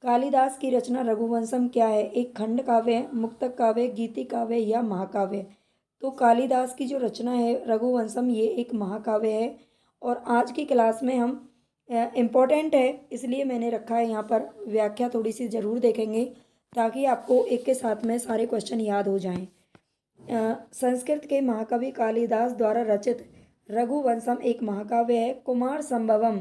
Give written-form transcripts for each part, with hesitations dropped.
कालिदास की रचना रघुवंशम क्या है? एक खंड काव्य है, मुक्तक काव्य, गीति काव्य या महाकाव्य? तो कालिदास की जो रचना है रघुवंशम ये एक महाकाव्य है। और आज की क्लास में हम इम्पोर्टेंट है इसलिए मैंने रखा है यहाँ पर, व्याख्या थोड़ी सी ज़रूर देखेंगे ताकि आपको एक के साथ में सारे क्वेश्चन याद हो जाएं। संस्कृत के महाकवि कालिदास द्वारा रचित रघुवंशम एक महाकाव्य है। कुमार संभवम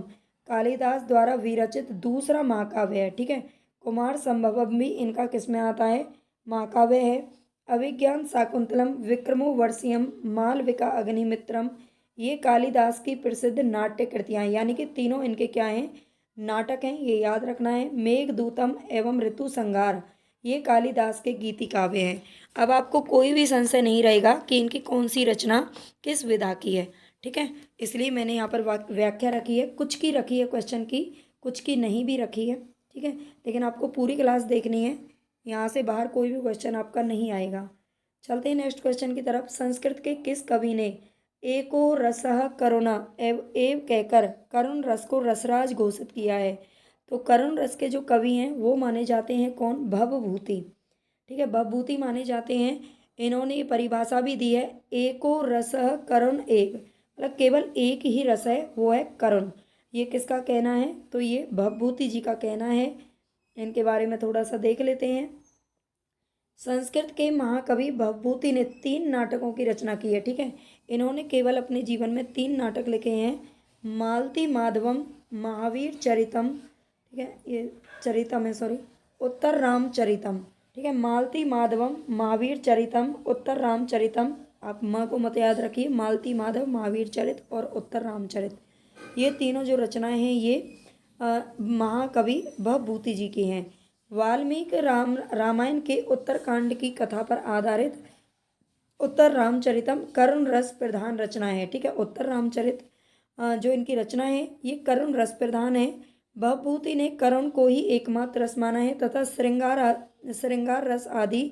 कालिदास द्वारा विरचित दूसरा महाकाव्य है। ठीक है, कुमार संभवम भी इनका किसमें आता है? महाकाव्य है। अभिज्ञान शाकुंतलम, विक्रमो वर्षियम, मालविका अग्निमित्रम ये कालिदास की प्रसिद्ध नाट्य कृतियाँ, यानी कि तीनों इनके क्या हैं? नाटक हैं, ये याद रखना है। मेघदूतम एवं ऋतु संहार ये कालिदास के गीति काव्य हैं। अब आपको कोई भी संशय नहीं रहेगा कि इनकी कौन सी रचना किस विधा की है। ठीक है, इसलिए मैंने यहाँ पर व्याख्या रखी है, कुछ की रखी है क्वेश्चन की, कुछ की नहीं भी रखी है। ठीक है, लेकिन आपको पूरी क्लास देखनी है, यहाँ से बाहर कोई भी क्वेश्चन आपका नहीं आएगा। चलते हैं नेक्स्ट क्वेश्चन की तरफ। संस्कृत के किस कवि ने एको रसः करुणा एव कहकर करुण रस को रसराज घोषित किया है? तो करुण रस के जो कवि हैं वो माने जाते हैं कौन? भवभूति। ठीक है, भवभूति माने जाते हैं। इन्होंने ये परिभाषा भी दी है, एको रसः करुण एव, मतलब केवल एक ही रस है, वो है करुण। ये किसका कहना है? तो ये भवभूति जी का कहना है। इनके बारे में थोड़ा सा देख लेते हैं। संस्कृत के महाकवि भवभूति ने 3 नाटकों की रचना की है। ठीक है, इन्होंने केवल अपने जीवन में 3 नाटक लिखे हैं। मालती माधवम, महावीर चरितम, ठीक है ये चरितम है, सॉरी, उत्तर रामचरितम। ठीक है, मालती माधवम, महावीर चरितम, उत्तर रामचरितम। आप माँ को मत याद रखिए, मालती माधव, महावीर चरित और उत्तर रामचरित, ये तीनों जो रचनाएं हैं ये महाकवि भवभूति जी की हैं। वाल्मीकि रामायण के उत्तरकांड की कथा पर आधारित उत्तर रामचरितम करुण रस प्रधान रचना है। ठीक है, उत्तर रामचरित जो इनकी रचना है ये करुण रस प्रधान है। भवभूति ने करुण को ही एकमात्र रस माना है तथा श्रृंगार रस आदि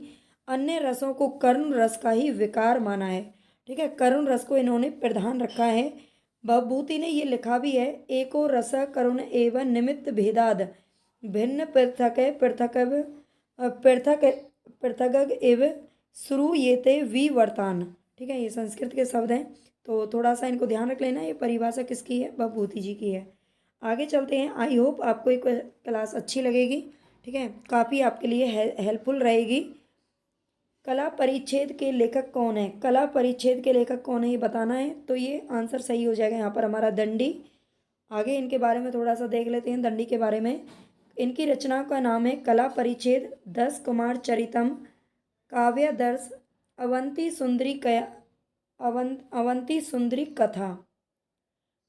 अन्य रसों को करुण रस का ही विकार माना है। ठीक है, करुण रस को इन्होंने प्रधान रखा है। भवभूति ने ये लिखा भी है, एको रस करुण एवं निमित्त भेदाद भिन्न पृथक पृथक पृथक एव श्रूयेते विवर्तान। ठीक है, ये संस्कृत के शब्द हैं तो थोड़ा सा इनको ध्यान रख लेना। ये परिभाषा किसकी है? भवभूति जी की है। आगे चलते हैं। आई होप आपको एक क्लास अच्छी लगेगी। ठीक है, काफ़ी आपके लिए हेल्पफुल रहेगी। कला परिच्छेद के लेखक कौन है? कला परिच्छेद के लेखक कौन है ये बताना है। तो ये आंसर सही हो जाएगा यहाँ पर हमारा दंडी। आगे इनके बारे में थोड़ा सा देख लेते हैं। दंडी के बारे में, इनकी रचना का नाम है कला परिच्छेद, 10 कुमार चरितम, काव्यादर्श, अवंती सुंदरी अवंती सुंदरी कथा।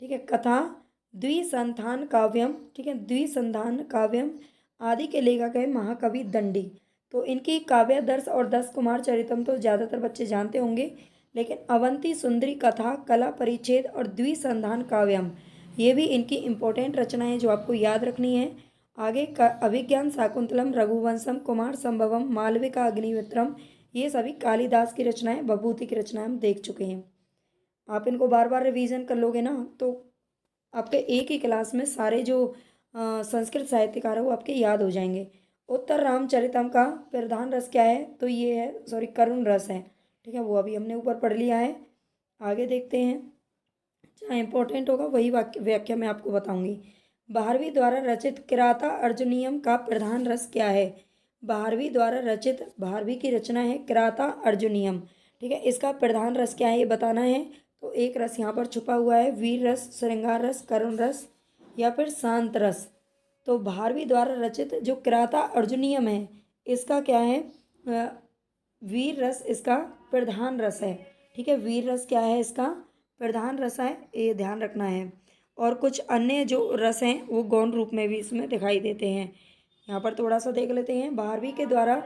ठीक है, कथा, द्विसंधान काव्यम। ठीक है, द्विसंधान काव्यम आदि के लेखक है महाकवि दंडी। तो इनकी काव्यादर्श और 10 कुमार चरितम तो ज़्यादातर बच्चे जानते होंगे, लेकिन अवंती सुंदरी कथा, कला परिच्छेद और द्विसंधान काव्यम ये भी इनकी इम्पोर्टेंट रचनाएं जो आपको याद रखनी है। आगे का अभिज्ञान शाकुंतलम, रघुवंशम, कुमार संभवम, मालविका अग्निमित्रम ये सभी कालिदास की रचनाएं, भवभूति की रचनाएं हम देख चुके हैं। आप इनको बार बार रिवीजन कर लोगे ना तो आपके एक ही क्लास में सारे जो संस्कृत साहित्यकार है वो आपके याद हो जाएंगे। उत्तर रामचरितम का प्रधान रस क्या है? तो ये है, सॉरी, करुण रस है। ठीक है, वो अभी हमने ऊपर पढ़ लिया है। आगे देखते हैं, जहाँ इंपॉर्टेंट होगा वही व्याख्या मैं आपको बताऊंगी। भारवी द्वारा रचित किराता अर्जुनियम का प्रधान रस क्या है? भारवी द्वारा रचित, भारवी की रचना है किराता अर्जुनियम। ठीक है, इसका प्रधान रस क्या है ये बताना है। तो एक रस यहाँ पर छुपा हुआ है, वीर रस, श्रृंगार रस, करुण रस या फिर शांत रस। तो भारवी द्वारा रचित जो किराता अर्जुनियम है इसका क्या है? वीर रस इसका प्रधान रस है। ठीक है, वीर रस क्या है? इसका प्रधान रस है, ये ध्यान रखना है। और कुछ अन्य जो रस हैं वो गौण रूप में भी इसमें दिखाई देते हैं। यहाँ पर थोड़ा सा देख लेते हैं। भारवी के द्वारा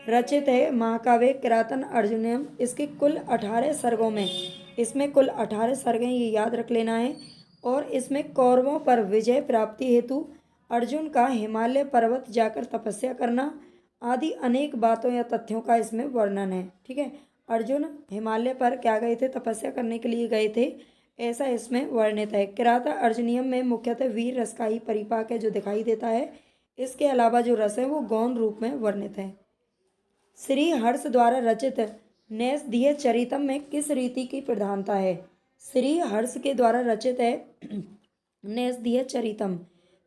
रचित है महाकाव्य किरातन अर्जुनियम। इसके कुल 18 सर्गों में, इसमें कुल 18 सर्ग हैं, ये याद रख लेना है। और इसमें कौरवों पर विजय प्राप्ति हेतु अर्जुन का हिमालय पर्वत जाकर तपस्या करना आदि अनेक बातों या तथ्यों का इसमें वर्णन है। ठीक है, अर्जुन हिमालय पर क्या गए थे? तपस्या करने के लिए गए थे, ऐसा इसमें वर्णित है। किराता अर्जुनियम में मुख्यतः वीर रस का ही परिपाक है जो दिखाई देता है। इसके अलावा जो रस है वो गौण रूप में वर्णित है। श्री हर्ष द्वारा रचित नैषधीय चरितम में किस रीति की प्रधानता है? श्री हर्ष के द्वारा रचित है नैषधीय चरितम,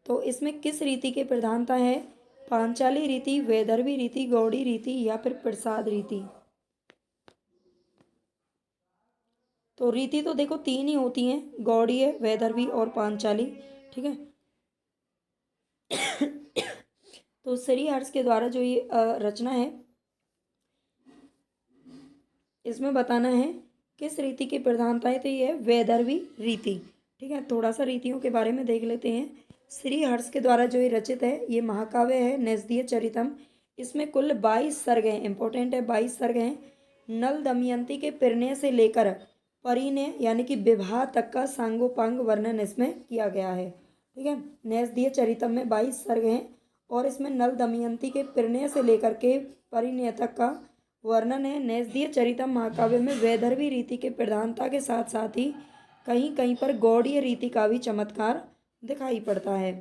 तो इसमें किस रीति की प्रधानता है? पांचाली रीति, वैदर्भी रीति, गौड़ी रीति या फिर प्रसाद रीति? तो रीति तो देखो तीन ही होती हैं, गौड़ीय, वैदर्भी और पांचाली। ठीक है, तो श्री हर्ष के द्वारा जो ये रचना है इसमें बताना है किस रीति की प्रधानता है, तो ये है वैदर्भी रीति। ठीक है, थोड़ा सा रीतियों के बारे में देख लेते हैं। श्री हर्ष के द्वारा जो ये रचित है ये महाकाव्य है नैषधीय चरितम। इसमें कुल 22 सर्ग हैं, इंपॉर्टेंट है, 22 सर्ग हैं। नल दमयंती के परिणय से लेकर परिणय यानी कि विवाह तक का सांगोपांग वर्णन इसमें किया गया है। ठीक है, नैषधीय चरितम में 22 सर्ग हैं और इसमें नल दमयंती के परिणय से लेकर के परिणय तक का वर्णन है। नैषधीय चरितम महाकाव्य में वैदर्भी रीति के प्रधानता के साथ साथ ही कहीं कहीं पर गौड़ीय रीति का भी चमत्कार दिखाई पड़ता है।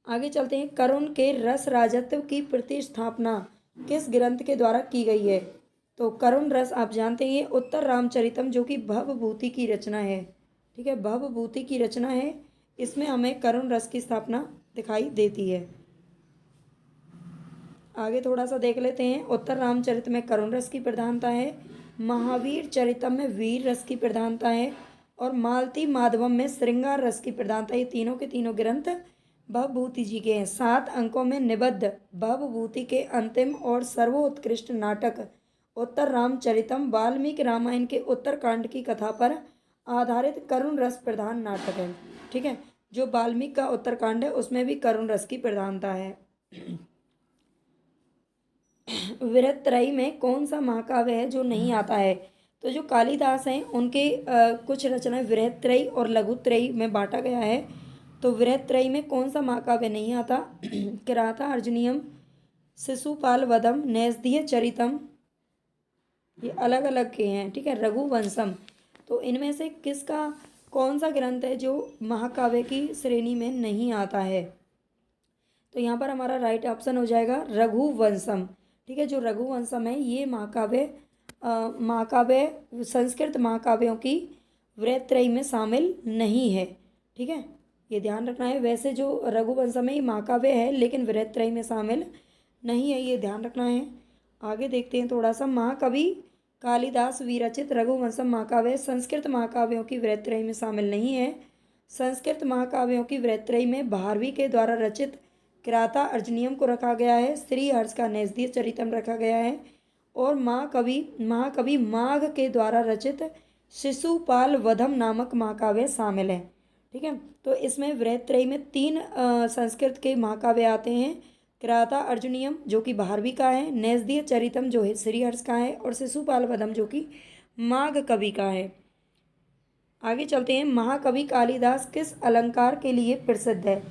आगे चलते हैं। करुण के रस राजत्व की प्रतिस्थापना किस ग्रंथ के द्वारा की गई है? तो करुण रस आप जानते हैं ये उत्तर रामचरितम जो कि भवभूति की रचना है। ठीक है, भवभूति की रचना है, इसमें हमें करुण रस की स्थापना दिखाई देती है। आगे थोड़ा सा देख लेते हैं। उत्तर रामचरित में करुण रस की प्रधानता है, महावीर चरितम में वीर रस की प्रधानता है और मालती माधवम में श्रृंगार रस की प्रधानता। ये तीनों के तीनों ग्रंथ भवभूति जी के हैं। 7 अंकों में निबद्ध भवभूति के अंतिम और सर्वोत्कृष्ट नाटक उत्तर रामचरितम वाल्मीकि रामायण के उत्तरकांड की कथा पर आधारित करुण रस प्रधान नाटक है। ठीक है, जो वाल्मीकि का उत्तरकांड है उसमें भी करुण रस की प्रधानता है। विरहत्रयी में कौन सा महाकाव्य है जो नहीं आता है? तो जो कालिदास हैं उनके कुछ रचनाएं विरहत्रयी और लघुत्रयी में बांटा गया है। तो विरहत्रयी में कौन सा महाकाव्य नहीं आता? किराता अर्जुनीयम, शिशुपाल वधम, नैषधीय चरितम, ये अलग अलग के हैं। ठीक है, रघुवंशम, तो इनमें से किसका कौन सा ग्रंथ है जो महाकाव्य की श्रेणी में नहीं आता है? तो यहाँ पर हमारा राइट ऑप्शन हो जाएगा रघुवंशम। ठीक है, जो रघुवंशम है ये महाकाव्य संस्कृत महाकाव्यों की वृत्रयी में शामिल नहीं है। ठीक है, ये ध्यान रखना है। वैसे जो रघुवंशम है ये महाकाव्य है लेकिन वृत्रयी में शामिल नहीं है, ये ध्यान रखना है। आगे देखते हैं थोड़ा सा। महाकवि कालिदास विरचित रघुवंशम महाकाव्य संस्कृत महाकाव्यों की वृत्रयी में शामिल नहीं है। संस्कृत महाकाव्यों की वृत्रयी में भारवी के द्वारा रचित किराता अर्जुनीयम को रखा गया है, श्री हर्ष का नैषधीय चरितम रखा गया है और महाकवि माघ के द्वारा रचित शिशुपाल वधम नामक महाकाव्य शामिल है। ठीक है, तो इसमें वृत्रयी में 3 संस्कृत के महाकाव्य आते हैं। किराता अर्जुनीयम जो कि भारवी का है, नैषधीय चरितम जो है श्री हर्ष का है और शिशुपाल वधम जो कि माघ कवि का है। आगे चलते हैं। महाकवि कालिदास किस अलंकार के लिए प्रसिद्ध है?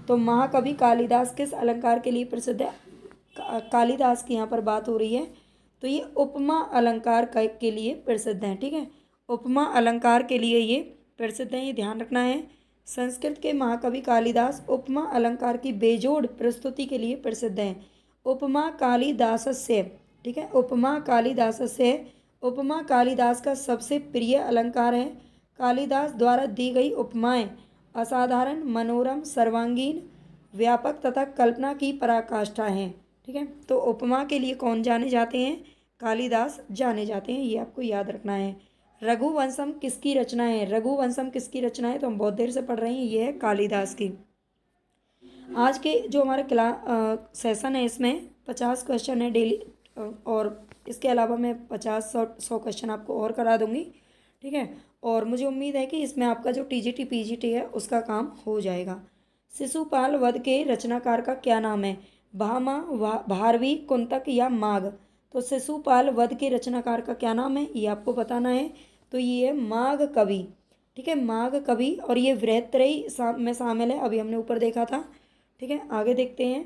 तो महाकवि कालिदास किस अलंकार के लिए प्रसिद्ध है? कालिदास की यहाँ पर बात हो रही है, तो ये उपमा अलंकार के लिए प्रसिद्ध हैं। ठीक है, उपमा अलंकार के लिए ये प्रसिद्ध हैं, ये ध्यान रखना है। संस्कृत के महाकवि कालिदास उपमा अलंकार की बेजोड़ प्रस्तुति के लिए प्रसिद्ध हैं। उपमा कालिदासस्य, ठीक है, उपमा कालिदासस्य, उपमा कालिदास का सबसे प्रिय अलंकार है। कालिदास द्वारा दी गई उपमाएं असाधारण, मनोरम, सर्वांगीण, व्यापक तथा कल्पना की पराकाष्ठा हैं। ठीक है, तो उपमा के लिए कौन जाने जाते हैं? कालिदास जाने जाते हैं, ये आपको याद रखना है। रघुवंशम किसकी रचना है? रघुवंशम किसकी रचना है? तो हम बहुत देर से पढ़ रहे हैं, ये है कालिदास की। आज के जो हमारा सेशन है इसमें 50 क्वेश्चन है डेली और इसके अलावा मैं 50-100 क्वेश्चन आपको और करा दूंगी। ठीक है, और मुझे उम्मीद है कि इसमें आपका जो टीजीटी पीजीटी है उसका काम हो जाएगा। शिशुपाल वध के रचनाकार का क्या नाम है? भामा, भारवी, कुंतक या माघ? तो शिशुपाल वध के रचनाकार का क्या नाम है ये आपको बताना है। तो ये है माघ कवि। ठीक है, माघ कवि और ये वृत्रयी में शामिल है, अभी हमने ऊपर देखा था। ठीक है, आगे देखते हैं।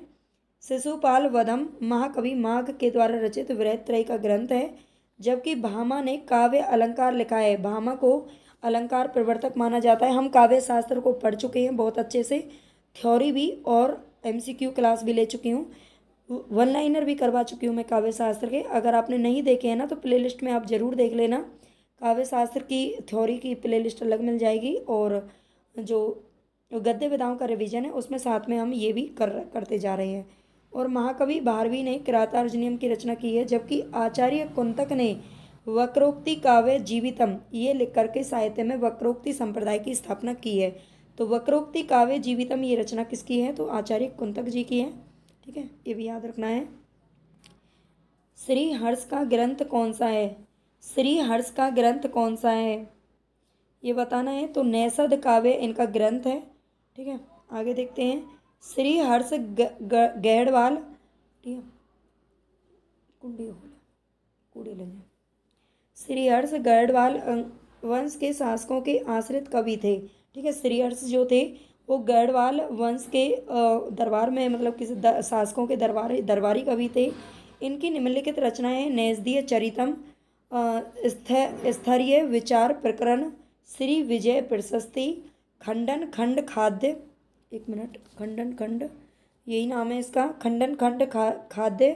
शिशुपाल वधम महाकवि माघ के द्वारा रचित वृत्रयी का ग्रंथ है, जबकि भामा ने काव्य अलंकार लिखा है। भामा को अलंकार प्रवर्तक माना जाता है। हम काव्य शास्त्र को पढ़ चुके हैं बहुत अच्छे से, थ्योरी भी और MCQ क्लास भी ले चुकी हूँ, वन लाइनर भी करवा चुकी हूँ मैं काव्य शास्त्र के। अगर आपने नहीं देखे हैं ना तो प्लेलिस्ट में आप ज़रूर देख लेना। काव्य शास्त्र की थ्योरी की प्लेलिस्ट अलग मिल जाएगी, और जो गद्य विधाओं का रिवीजन है उसमें साथ में हम ये भी करते जा रहे हैं। और महाकवि भारवी ने किरातार्जुनीयम की रचना की है, जबकि आचार्य कुंतक ने वक्रोक्ति काव्य जीवितम ये लिख करके साहित्य में वक्रोक्ति संप्रदाय की स्थापना की है। तो वक्रोक्ति काव्य जीवितम ये रचना किसकी है? तो आचार्य कुंतक जी की है। ठीक है, ये भी याद रखना है। श्री हर्ष का ग्रंथ कौन सा है? श्री हर्ष का ग्रंथ कौन सा है ये बताना है। तो नैषध काव्य इनका ग्रंथ है। ठीक है, आगे देखते हैं। श्री हर्ष गैड़वाल, ठीक है, कूड़ी ले श्री हर्ष गैड़वाल वंश के शासकों के आश्रित कवि थे। ठीक है, श्री हर्ष जो थे वो गैड़वाल वंश के दरबार में, मतलब किसी शासकों के दरबारी कवि थे। इनकी निम्नलिखित रचनाएं नैषधीय चरितम, स्थरीय विचार प्रकरण, श्री विजय प्रशस्ति, खंडन खंड खाद्य, एक मिनट, खंडन खंड यही नाम है इसका, खंडन खंड खाद्य,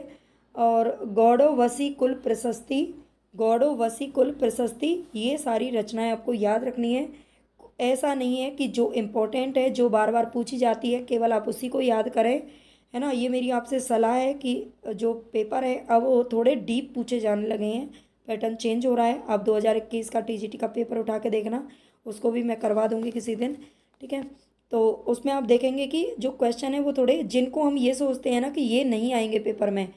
और गौड़वसी कुल प्रशस्ति, गौड़वसी कुल प्रशस्ति। ये सारी रचनाएं आपको याद रखनी है। ऐसा नहीं है कि जो इम्पोर्टेंट है, जो बार बार पूछी जाती है, केवल आप उसी को याद करें, है ना। ये मेरी आपसे सलाह है कि जो पेपर है अब वो थोड़े डीप पूछे जाने लगे हैं, पैटर्न चेंज हो रहा है। आप 2021 का TGT का पेपर उठा के देखना, उसको भी मैं करवा दूंगी किसी दिन। ठीक है, तो उसमें आप देखेंगे कि जो क्वेश्चन है वो थोड़े, जिनको हम ये सोचते हैं ना कि ये नहीं आएंगे पेपर में,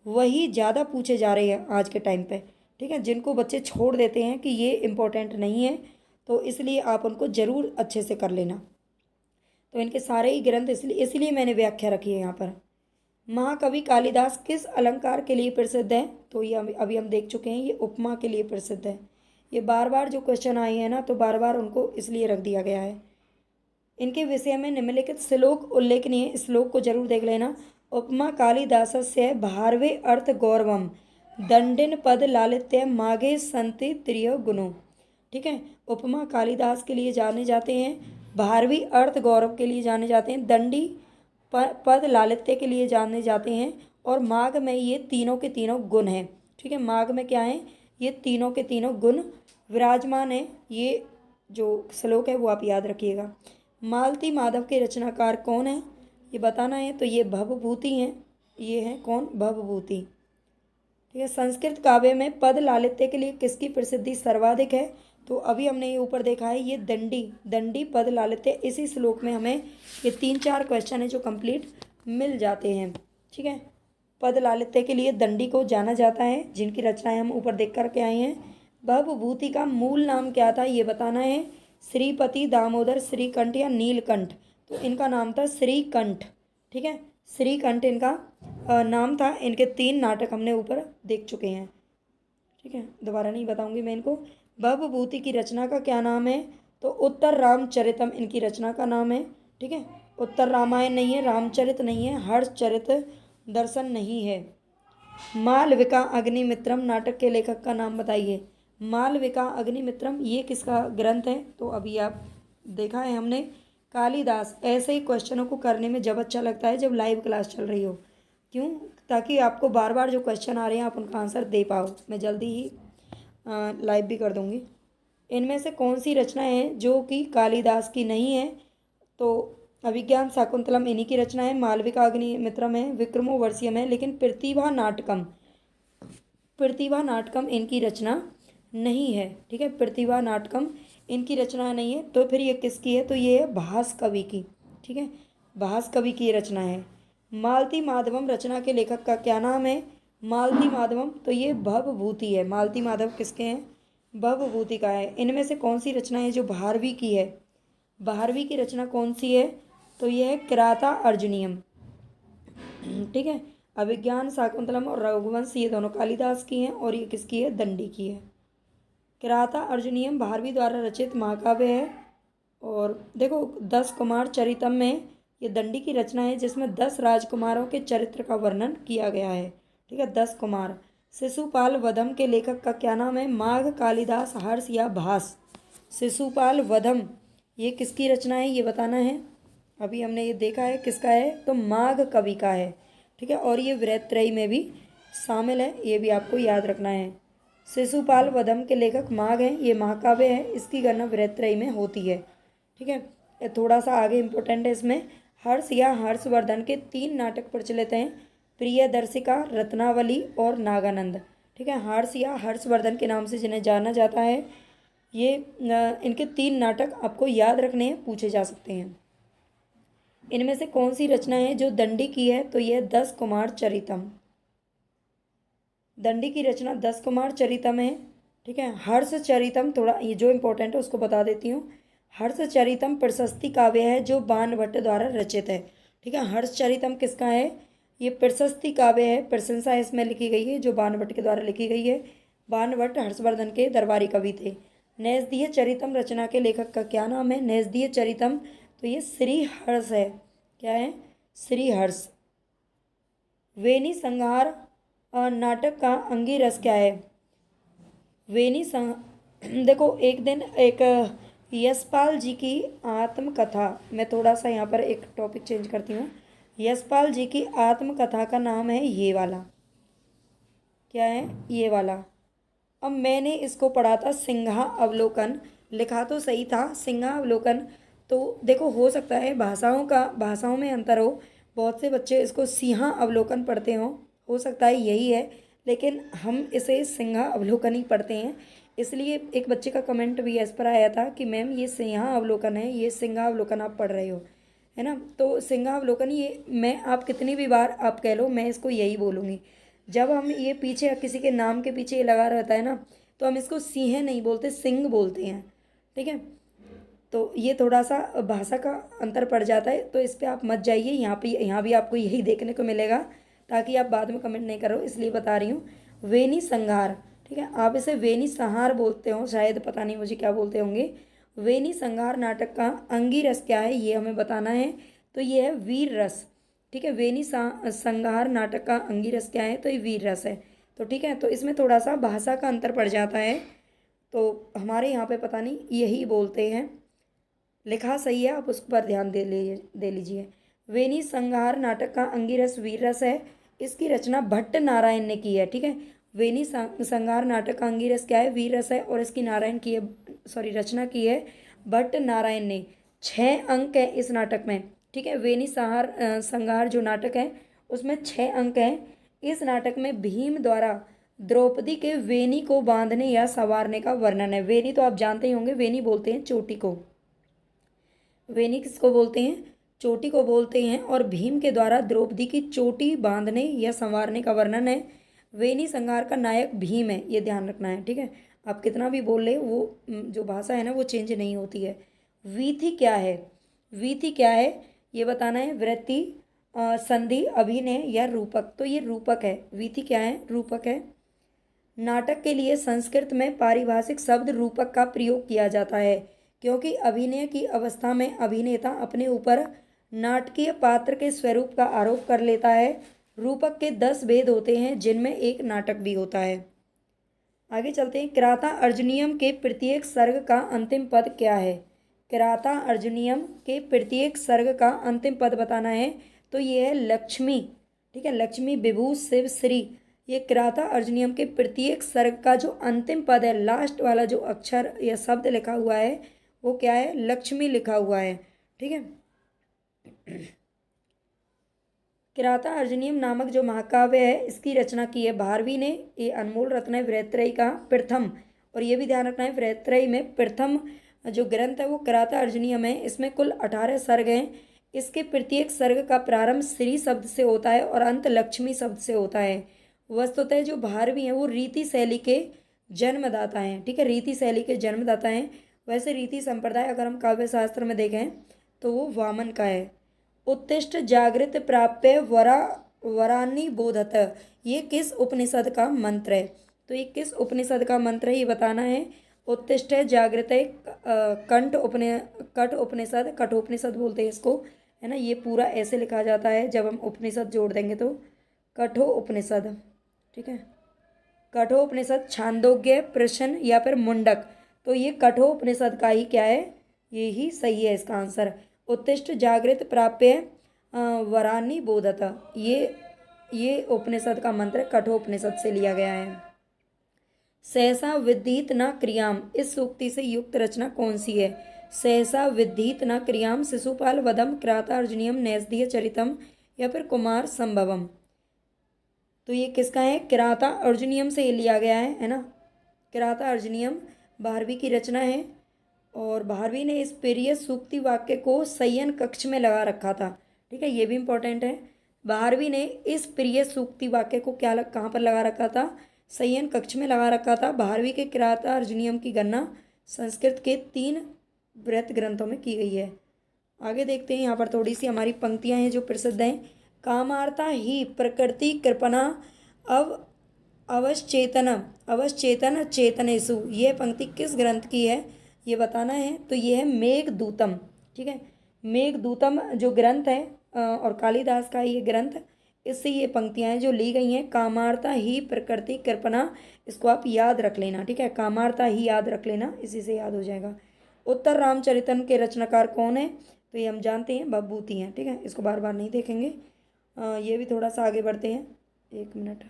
वही ज़्यादा पूछे जा रहे हैं आज के टाइम पे। ठीक है, जिनको बच्चे छोड़ देते हैं कि ये इम्पोर्टेंट नहीं है, तो इसलिए आप उनको ज़रूर अच्छे से कर लेना। तो इनके सारे ही ग्रंथ इसलिए मैंने व्याख्या रखी है यहाँ पर। महाकवि कालिदास किस अलंकार के लिए प्रसिद्ध है? तो ये अभी हम देख चुके हैं, ये उपमा के लिए प्रसिद्ध है। ये बार बार जो क्वेश्चन आए हैं ना, तो बार बार उनको इसलिए रख दिया गया है। इनके विषय में निम्नलिखित श्लोक उल्लेखनीय, श्लोक को जरूर देख लेना। उपमा कालिदासस्य भारवे अर्थ गौरवम दंडिन पद लालित्य मागे संति त्रिय गुणों। ठीक है, उपमा कालिदास के लिए जाने जाते हैं, भारवी अर्थ गौरव के लिए जाने जाते हैं, दंडी पद लालित्य के लिए जाने जाते हैं, और माघ में ये तीनों के तीनों गुण हैं। ठीक है, माघ में क्या है? ये तीनों के तीनों गुण विराजमान है। ये जो श्लोक है वो आप याद रखिएगा। मालती माधव के रचनाकार कौन है ये बताना है। तो ये भवभूति हैं। ये हैं कौन? भवभूति। ठीक है, संस्कृत काव्य में पद लालित्य के लिए किसकी प्रसिद्धि सर्वाधिक है? तो अभी हमने ये ऊपर देखा है, ये दंडी पद लालित्य। इसी श्लोक में हमें ये 3-4 क्वेश्चन है जो कंप्लीट मिल जाते हैं। ठीक है, पद लालित्य के लिए दंडी को जाना जाता है, जिनकी रचनाएं हम ऊपर देख करके आए हैं। भवभूति का मूल नाम क्या था ये बताना है। श्रीपति, दामोदर, श्रीकंठ या नीलकंठ। तो इनका नाम था श्रीकंठ। ठीक है, श्रीकंठ इनका नाम था। इनके 3 नाटक हमने ऊपर देख चुके हैं। ठीक है, दोबारा नहीं बताऊंगी मैं इनको। भवभूति की रचना का क्या नाम है? तो उत्तर रामचरितम इनकी रचना का नाम है। ठीक है, उत्तर रामायण नहीं है, रामचरित नहीं है, हर्षचरित दर्शन नहीं है। मालविका अग्निमित्रम नाटक के लेखक का नाम बताइए। मालविका अग्निमित्रम ये किसका ग्रंथ है? तो अभी आप देखा है हमने, कालिदास। ऐसे ही क्वेश्चनों को करने में जब अच्छा लगता है जब लाइव क्लास चल रही हो। क्यों? ताकि आपको बार बार जो क्वेश्चन आ रहे हैं आप उनका आंसर दे पाओ। मैं जल्दी ही लाइव भी कर दूंगी। इनमें से कौन सी रचना है जो कि कालिदास की नहीं है? तो अभिज्ञान शाकुंतलम इन्हीं की रचना है, मालविका अग्निमित्रम है, विक्रमोर्वशीयम है, लेकिन प्रतिभा नाटकम इनकी रचना नहीं है। ठीक है, प्रतिभा नाटकम इनकी रचना नहीं है। तो फिर ये किसकी है? तो ये है भास कवि की। ठीक है, भास कवि की रचना है। मालती माधवम रचना के लेखक का क्या नाम है? मालती माधवम, तो ये भवभूति है। मालती माधव किसके हैं? भवभूति का है। इनमें से कौन सी रचना है जो भारवी की है? भारवी की रचना कौन सी है? तो ये है किराता अर्जुनियम। ठीक है, अभिज्ञान शाकुंतलम और रघुवंश ये दोनों कालिदास की हैं, और ये किसकी है? दंडी की है। किराता अर्जुनियम भारवी द्वारा रचित महाकाव्य है। और देखो 10 कुमार चरितम में ये दंडी की रचना है, जिसमें 10 राजकुमारों के चरित्र का वर्णन किया गया है। ठीक है, 10 कुमार। शिशुपाल वधम के लेखक का क्या नाम है? माघ, कालिदास, हर्ष या भास। शिशुपाल वधम ये किसकी रचना है ये बताना है। अभी हमने ये देखा है किसका है, तो माघ कवि का है। ठीक है, और ये वृत्रयी में भी शामिल है, ये भी आपको याद रखना है। शिशुपाल वधम के लेखक माघ हैं, ये महाकाव्य है, इसकी गणना वृत्रयी में होती है। ठीक है, ये थोड़ा सा आगे इम्पोर्टेंट है। इसमें हर्ष या हर्षवर्धन के 3 नाटक प्रचलित हैं, प्रियदर्शिका, रत्नावली और नागानंद। ठीक है, हर्ष या हर्षवर्धन के नाम से जिन्हें जाना जाता है, ये इनके 3 नाटक आपको याद रखने हैं, पूछे जा सकते हैं। इनमें से कौन सी रचना है जो दंडी की है, तो यह 10 कुमार चरितम। दंडी की रचना 10 कुमार चरितम है। ठीक है, हर्ष चरितम, थोड़ा ये जो इम्पोर्टेंट है उसको बता देती हूँ। हर्ष चरितम प्रशस्ति काव्य है जो बाणभट्ट द्वारा रचित है। ठीक है, हर्ष चरितम किसका है, ये प्रशस्ति काव्य है, प्रशंसा इसमें लिखी गई है जो बाणभट्ट के द्वारा लिखी गई है। बाणभट्ट हर्षवर्धन के दरबारी कवि थे। नैषधीय चरितम रचना के लेखक का क्या नाम है, नैषधीय चरितम, तो ये श्री हर्ष है। क्या है, श्री हर्ष। वेनी संहार नाटक का अंगिरस क्या है, वेनी संग देखो, एक दिन एक यशपाल जी की आत्मकथा, मैं थोड़ा सा यहाँ पर एक टॉपिक चेंज करती हूँ। यशपाल जी की आत्मकथा का नाम है ये वाला। क्या है, ये वाला। अब मैंने इसको पढ़ा था सिंहा अवलोकन, लिखा तो सही था सिंहा अवलोकन। तो देखो, हो सकता है भाषाओं में अंतर हो, बहुत से बच्चे इसको सिंहा अवलोकन पढ़ते हो सकता है यही है, लेकिन हम इसे सिंहा अवलोकन ही पढ़ते हैं। इसलिए एक बच्चे का कमेंट भी इस पर आया था कि मैम ये सिंहा अवलोकन है, ये सिंहा अवलोकन आप पढ़ रहे हो, है ना। तो सिंहा अवलोकन, ये मैं आप कितनी भी बार आप कह लो, मैं इसको यही बोलूँगी। जब हम ये पीछे किसी के नाम के पीछे ये लगा रहता है ना, तो हम इसको सिंह नहीं बोलते, सिंह बोलते हैं। ठीक है, तो ये थोड़ा सा भाषा का अंतर पड़ जाता है, तो इस पर आप मत जाइए। यहाँ भी आपको यही देखने को मिलेगा, ताकि आप बाद में कमेंट नहीं करो, इसलिए बता रही हूँ। वेनी संहार, ठीक है, आप इसे वेनी संहार बोलते हो शायद, पता नहीं मुझे क्या बोलते होंगे। वेनी संहार नाटक का अंगिरस क्या है, ये हमें बताना है। तो ये है वीर रस। ठीक है, वेनी संहार नाटक का अंगिरस क्या है, तो ये वीर रस है। तो ठीक है, तो इसमें थोड़ा सा भाषा का अंतर पड़ जाता है, तो हमारे यहाँ पे पता नहीं यही बोलते हैं। लिखा सही है, आप उस पर ध्यान दे लीजिए। वेनी संहार नाटक का अंगिरस वीर रस है, इसकी रचना भट्ट नारायण ने की है। ठीक है, वेनी संहार नाटक का अंगिरस क्या है, वीर रस है, और इसकी नारायण की है, सॉरी रचना की है भट्ट नारायण ने। 6 अंक है इस नाटक में। ठीक है, वेनी संहार जो नाटक है उसमें 6 अंक हैं। इस नाटक में भीम द्वारा द्रौपदी के वेनी को बांधने या संवारने का वर्णन है। वेनी तो आप जानते ही होंगे, वेनी बोलते हैं चोटी को। वेनी किसको बोलते हैं, चोटी को बोलते हैं, और भीम के द्वारा द्रौपदी की चोटी बांधने या संवारने का वर्णन है। वेनी संहार का नायक भीम है, ये ध्यान रखना है। ठीक है, आप कितना भी बोल ले, वो जो भाषा है ना वो चेंज नहीं होती है। वीथी क्या है, वीथी क्या है ये बताना है। वृत्ति, संधि, अभिनय या रूपक, तो ये रूपक है। वीथी क्या है, रूपक है। नाटक के लिए संस्कृत में पारिभाषिक शब्द रूपक का प्रयोग किया जाता है, क्योंकि अभिनय की अवस्था में अभिनेता अपने ऊपर नाटकीय पात्र के स्वरूप का आरोप कर लेता है। रूपक के 10 भेद होते हैं, जिनमें एक नाटक भी होता है। आगे चलते हैं। किराता अर्जुनियम के प्रत्येक सर्ग का अंतिम पद क्या है, किराता अर्जुनियम के प्रत्येक सर्ग का अंतिम पद बताना है। तो ये है लक्ष्मी। ठीक है, लक्ष्मी, विभू, शिव, श्री। ये किराता अर्जुनियम के प्रत्येक सर्ग का जो अंतिम पद है, लास्ट वाला जो अक्षर या शब्द लिखा हुआ है, वो क्या है, लक्ष्मी लिखा हुआ है। ठीक है, किराता अर्जुनियम नामक जो महाकाव्य है, इसकी रचना की है भारवी ने। ये अनमोल रत्न है वृत्रयी का प्रथम, और ये भी ध्यान रखना है, वृत्रयी में प्रथम जो ग्रंथ है वो किराता अर्जुनियम है। इसमें कुल 18 सर्ग हैं। इसके प्रत्येक सर्ग का प्रारंभ श्री शब्द से होता है और अंत लक्ष्मी शब्द से होता है। वस्तुतः जो भारवी हैं वो रीति शैली के जन्मदाता हैं। ठीक है, रीति शैली के जन्मदाता हैं। वैसे रीति संप्रदाय अगर हम काव्य शास्त्र में देखें तो वो वामन का है। उत्तिष्ठ जागृत प्राप्य वरानी बोधत, ये किस उपनिषद का मंत्र है, तो ये किस उपनिषद का मंत्र है ये बताना है। उत्तिष्ठ जागृत कठोपनिषद, कठोपनिषद बोलते हैं इसको, है ना। ये पूरा ऐसे लिखा जाता है, जब हम उपनिषद जोड़ देंगे तो कठोपनिषद। ठीक है, कठोपनिषद, छांदोग्य, प्रश्न या फिर मुंडक, तो ये कठोपनिषद का ही क्या है, ये ही सही है इसका आंसर। उत्तिष्ठ जागृत प्राप्य वरानि बोधत। ये उपनिषद का मंत्र कठोपनिषद से लिया गया है। सहसा विद्धित न क्रियाम, इस सूक्ति से युक्त रचना कौन सी है? सहसा विद्धित न क्रियाम, शिशुपाल वधम, किरातार्जुनीयम, नैषधीय चरितम या फिर कुमार संभवम। तो ये किसका है? किराता अर्जुनियम से लिया गया है ना। किराता अर्जुनियम भारवी की रचना है और भारवी ने इस प्रिय सूक्ति वाक्य को शयन कक्ष में लगा रखा था। ठीक है, ये भी इंपॉर्टेंट है। भारवी ने इस प्रिय सूक्ति वाक्य को कहाँ पर लगा रखा था? शयन कक्ष में लगा रखा था। भारवी के किराता अर्जुनियम की गणना संस्कृत के 3 बृहत ग्रंथों में की गई है। आगे देखते हैं, यहाँ पर थोड़ी सी हमारी पंक्तियाँ हैं जो प्रसिद्ध हैं। कामार्ता ही प्रकृति कृपणा अवश्चेतन चेतनेषु, यह पंक्ति किस ग्रंथ की है ये बताना है। तो ये है मेघदूतम। ठीक है, मेघदूतम जो ग्रंथ है और कालिदास का ये ग्रंथ, इससे ये पंक्तियाँ हैं जो ली गई हैं। कामार्ता ही प्रकृति कृपणा, इसको आप याद रख लेना। ठीक है, कामार्ता ही याद रख लेना, इसी से याद हो जाएगा। उत्तर रामचरितम के रचनाकार कौन है? तो ये हम जानते हैं, भवभूति हैं। ठीक है, इसको बार बार नहीं देखेंगे। ये भी थोड़ा सा आगे बढ़ते हैं, 1 मिनट।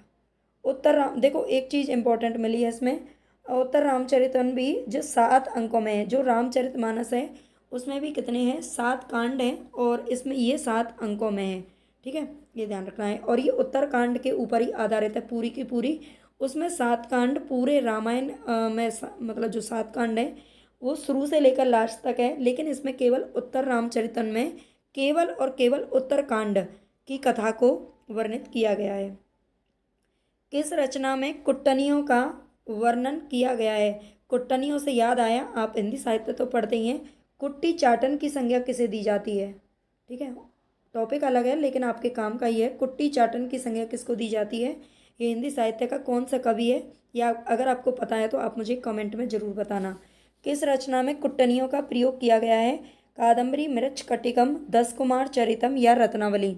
उत्तर राम, देखो एक चीज़ इंपॉर्टेंट मिली है इसमें। उत्तर रामचरितम भी जो 7 अंकों में है, जो रामचरितमानस है उसमें भी कितने हैं? 7 कांड हैं और इसमें ये 7 अंकों में है। ठीक है, ये ध्यान रखना है। और ये उत्तर कांड के ऊपर ही आधारित है पूरी की पूरी। उसमें 7 कांड पूरे रामायण में मतलब जो 7 कांड है वो शुरू से लेकर लास्ट तक है, लेकिन इसमें केवल उत्तर रामचरितम में केवल और केवल उत्तर कांड की कथा को वर्णित किया गया है। किस रचना में कुट्टनियों का वर्णन किया गया है? कुट्टनियों से याद आया, आप हिंदी साहित्य तो पढ़ते ही हैं। कुट्टी चाटन की संज्ञा किसे दी जाती है? ठीक है, टॉपिक अलग है लेकिन आपके काम का ही है। कुट्टी चाटन की संज्ञा किसको दी जाती है? ये हिंदी साहित्य का कौन सा कवि है? या अगर आपको पता है तो आप मुझे कमेंट में ज़रूर बताना। किस रचना में कुट्टनियों का प्रयोग किया गया है? कादम्बरी, मृच्छकटिकम, 10 कुमार चरितम या रत्नावली?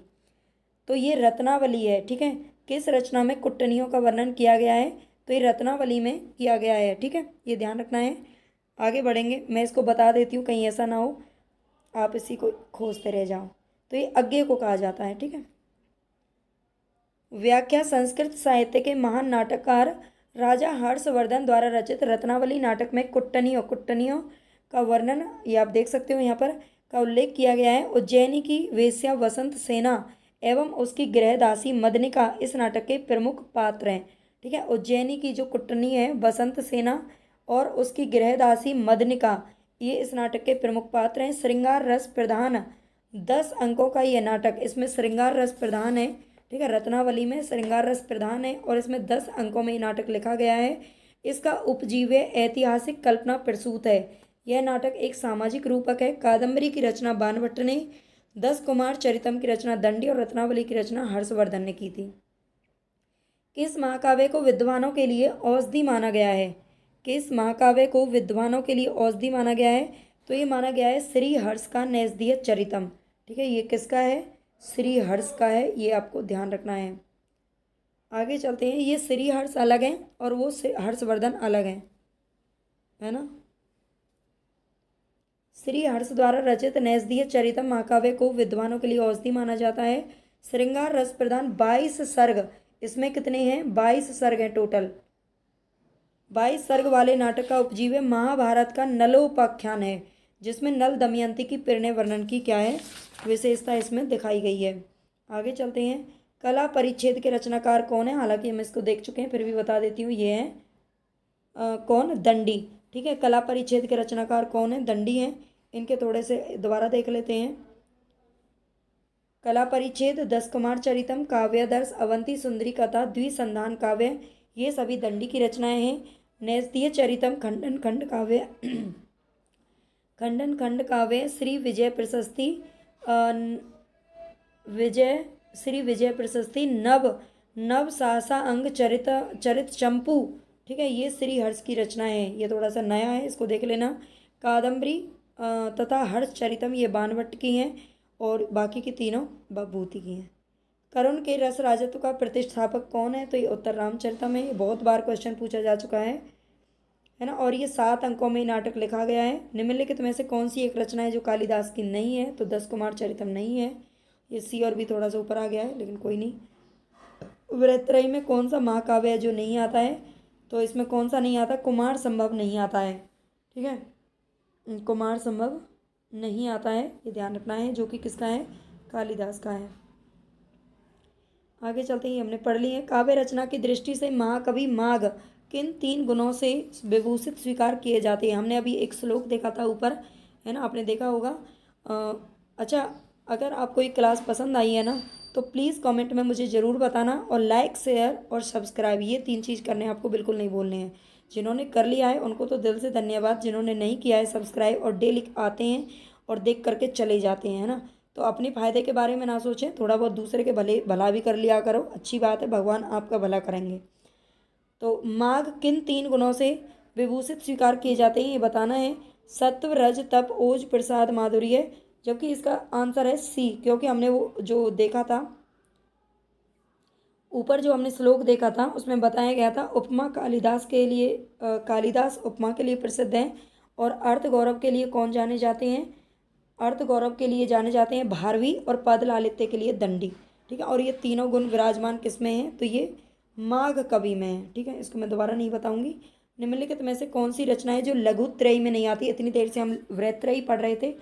तो ये रत्नावली है। ठीक है, किस रचना में कुट्टनियों का वर्णन किया गया है? तो ये रत्नावली में किया गया है। ठीक है, ये ध्यान रखना है। आगे बढ़ेंगे, मैं इसको बता देती हूँ कहीं ऐसा ना हो आप इसी को खोजते रह जाओ। तो ये अज्ञेय को कहा जाता है। ठीक है, व्याख्या संस्कृत साहित्य के महान नाटककार राजा हर्षवर्धन द्वारा रचित रत्नावली नाटक में कुट्टनियों का वर्णन, ये आप देख सकते हो यहाँ पर, का उल्लेख किया गया है। उज्जैनी की वेश्या वसंत सेना एवं उसकी गृहदासी मदनिका इस नाटक के प्रमुख पात्र हैं। ठीक है, उज्जैनी की जो कुट्टनी है वसंत सेना और उसकी गृहदासी मदनिका, ये इस नाटक के प्रमुख पात्र हैं। श्रृंगार रस प्रधान 10 अंकों का ये नाटक, इसमें श्रृंगार रस प्रधान है। ठीक है, रत्नावली में श्रृंगार रस प्रधान है और इसमें 10 अंकों में ये नाटक लिखा गया है। इसका उपजीव्य ऐतिहासिक कल्पना प्रसूत है। यह नाटक एक सामाजिक रूपक है। कादम्बरी की रचना बाणभट्ट ने, 10 कुमार चरितम की रचना दंडी और रत्नावली की रचना हर्षवर्धन ने की थी। किस महाकाव्य को विद्वानों के लिए औषधि माना गया है? किस महाकाव्य को विद्वानों के लिए औषधि माना गया है? तो ये माना गया है श्री हर्ष का नैषधीय चरितम। ठीक है, ये किसका है? श्री हर्ष का है, ये आपको ध्यान रखना है। आगे चलते हैं, ये श्री हर्ष अलग है और वो हर्षवर्धन अलग है ना। श्री हर्ष द्वारा रचित नैषधीय चरितम महाकाव्य को विद्वानों के लिए औषधि माना जाता है। श्रृंगार रस प्रधान 22 सर्ग, इसमें कितने हैं? 22 सर्ग हैं टोटल। 22 सर्ग वाले नाटक का उपजीव्य महाभारत का नलोपाख्यान है, जिसमें नल दमयंती की परिणय वर्णन की क्या है? विशेषता इसमें दिखाई गई है। आगे चलते हैं, कला परिच्छेद के रचनाकार कौन है? हालांकि हम इसको देख चुके हैं, फिर भी बता देती हूँ। ये है कौन? दंडी। ठीक है, कला परिच्छेद के रचनाकार कौन है? दंडी हैं। इनके थोड़े से दोबारा देख लेते हैं। कला परिच्छेद, 10 कुमार चरितम, काव्यादर्श, अवंती सुंदरी कथा, द्विसंधान काव्य, ये सभी दंडी की रचनाएं हैं। नैषधीय चरितम, खंडन खंड काव्य, श्री विजय प्रशस्ति नव सहसा अंग चरित चंपू। ठीक है, ये श्री हर्ष की रचना है, ये थोड़ा सा नया है, इसको देख लेना। कादम्बरी तथा हर्ष चरितम ये बाणभट्ट की हैं और बाकी की तीनों भवभूति की हैं। करुण के रस राजत्व का प्रतिष्ठापक कौन है? तो ये उत्तर रामचरितम है। ये बहुत बार क्वेश्चन पूछा जा चुका है। है ना। और ये 7 अंकों में नाटक लिखा गया है। निम्नलिखित में से कौन सी एक रचना है जो कालिदास की नहीं है? तो 10 कुमार चरितम नहीं है। ये सी और भी थोड़ा सा ऊपर आ गया है, लेकिन कोई नहीं। वृत्रयी में कौन सा महाकाव्य है जो नहीं आता है? तो इसमें कौन सा नहीं आता? कुमार संभव नहीं आता है। ठीक है, कुमार संभव नहीं आता है, ये ध्यान रखना है, जो कि किसका है? कालिदास का है। आगे चलते ही हमने पढ़ ली है। काव्य रचना की दृष्टि से महाकवि माघ किन 3 गुणों से विभूषित स्वीकार किए जाते हैं? हमने अभी एक श्लोक देखा था ऊपर, है ना, आपने देखा होगा। अच्छा, अगर आपको ये क्लास पसंद आई है ना, तो प्लीज़ कमेंट में मुझे ज़रूर बताना, और लाइक, शेयर और सब्सक्राइब, ये 3 चीज़ करने आपको बिल्कुल नहीं भूलने हैं। जिन्होंने कर लिया है उनको तो दिल से धन्यवाद, जिन्होंने नहीं किया है सब्सक्राइब और डेली आते हैं और देख करके चले जाते हैं, है ना, तो अपने फ़ायदे के बारे में ना सोचें, थोड़ा बहुत दूसरे के भला भी कर लिया करो, अच्छी बात है, भगवान आपका भला करेंगे। तो माघ किन 3 गुणों से विभूषित स्वीकार किए जाते हैं, ये बताना है। सत्व, रज, तप, ओज, प्रसाद, माधुर्य। जबकि इसका आंसर है सी, क्योंकि हमने वो जो देखा था ऊपर, जो हमने श्लोक देखा था उसमें बताया गया था उपमा कालिदास के लिए, कालिदास उपमा के लिए प्रसिद्ध हैं। और अर्थ गौरव के लिए कौन जाने जाते हैं? अर्थ गौरव के लिए जाने जाते हैं भारवी, और पद लालित्य के लिए दंडी। ठीक है, और ये तीनों गुण विराजमान किस में हैं? तो ये माघ कवि में है। ठीक है, इसको मैं दोबारा नहीं बताऊंगी। निम्नलिखित में से कौन सी रचना है जो लघु त्रयी में नहीं आती? इतनी देर से हम वृत्रयी पढ़ रहे थे,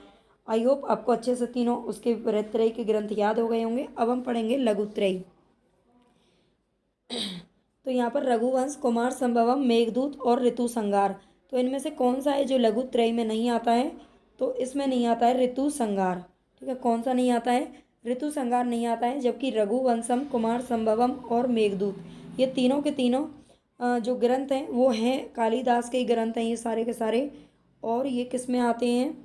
आई होप आपको अच्छे से तीनों उसके वृत्रयी के ग्रंथ याद हो गए होंगे। अब हम पढ़ेंगे लघु त्रयी। तो यहाँ पर रघुवंश, कुमार संभवम, मेघदूत और ऋतु संगार। तो इनमें से कौन सा है जो लघु त्रयी में नहीं आता है? तो इसमें नहीं आता है ऋतु संगार। ठीक है, कौन सा नहीं आता है? ऋतु संगार नहीं आता है। जबकि रघुवंशम, कुमार संभवम और मेघदूत, ये तीनों के तीनों जो ग्रंथ हैं वो हैं कालिदास के ग्रंथ हैं, ये सारे के सारे। और ये किस में आते हैं?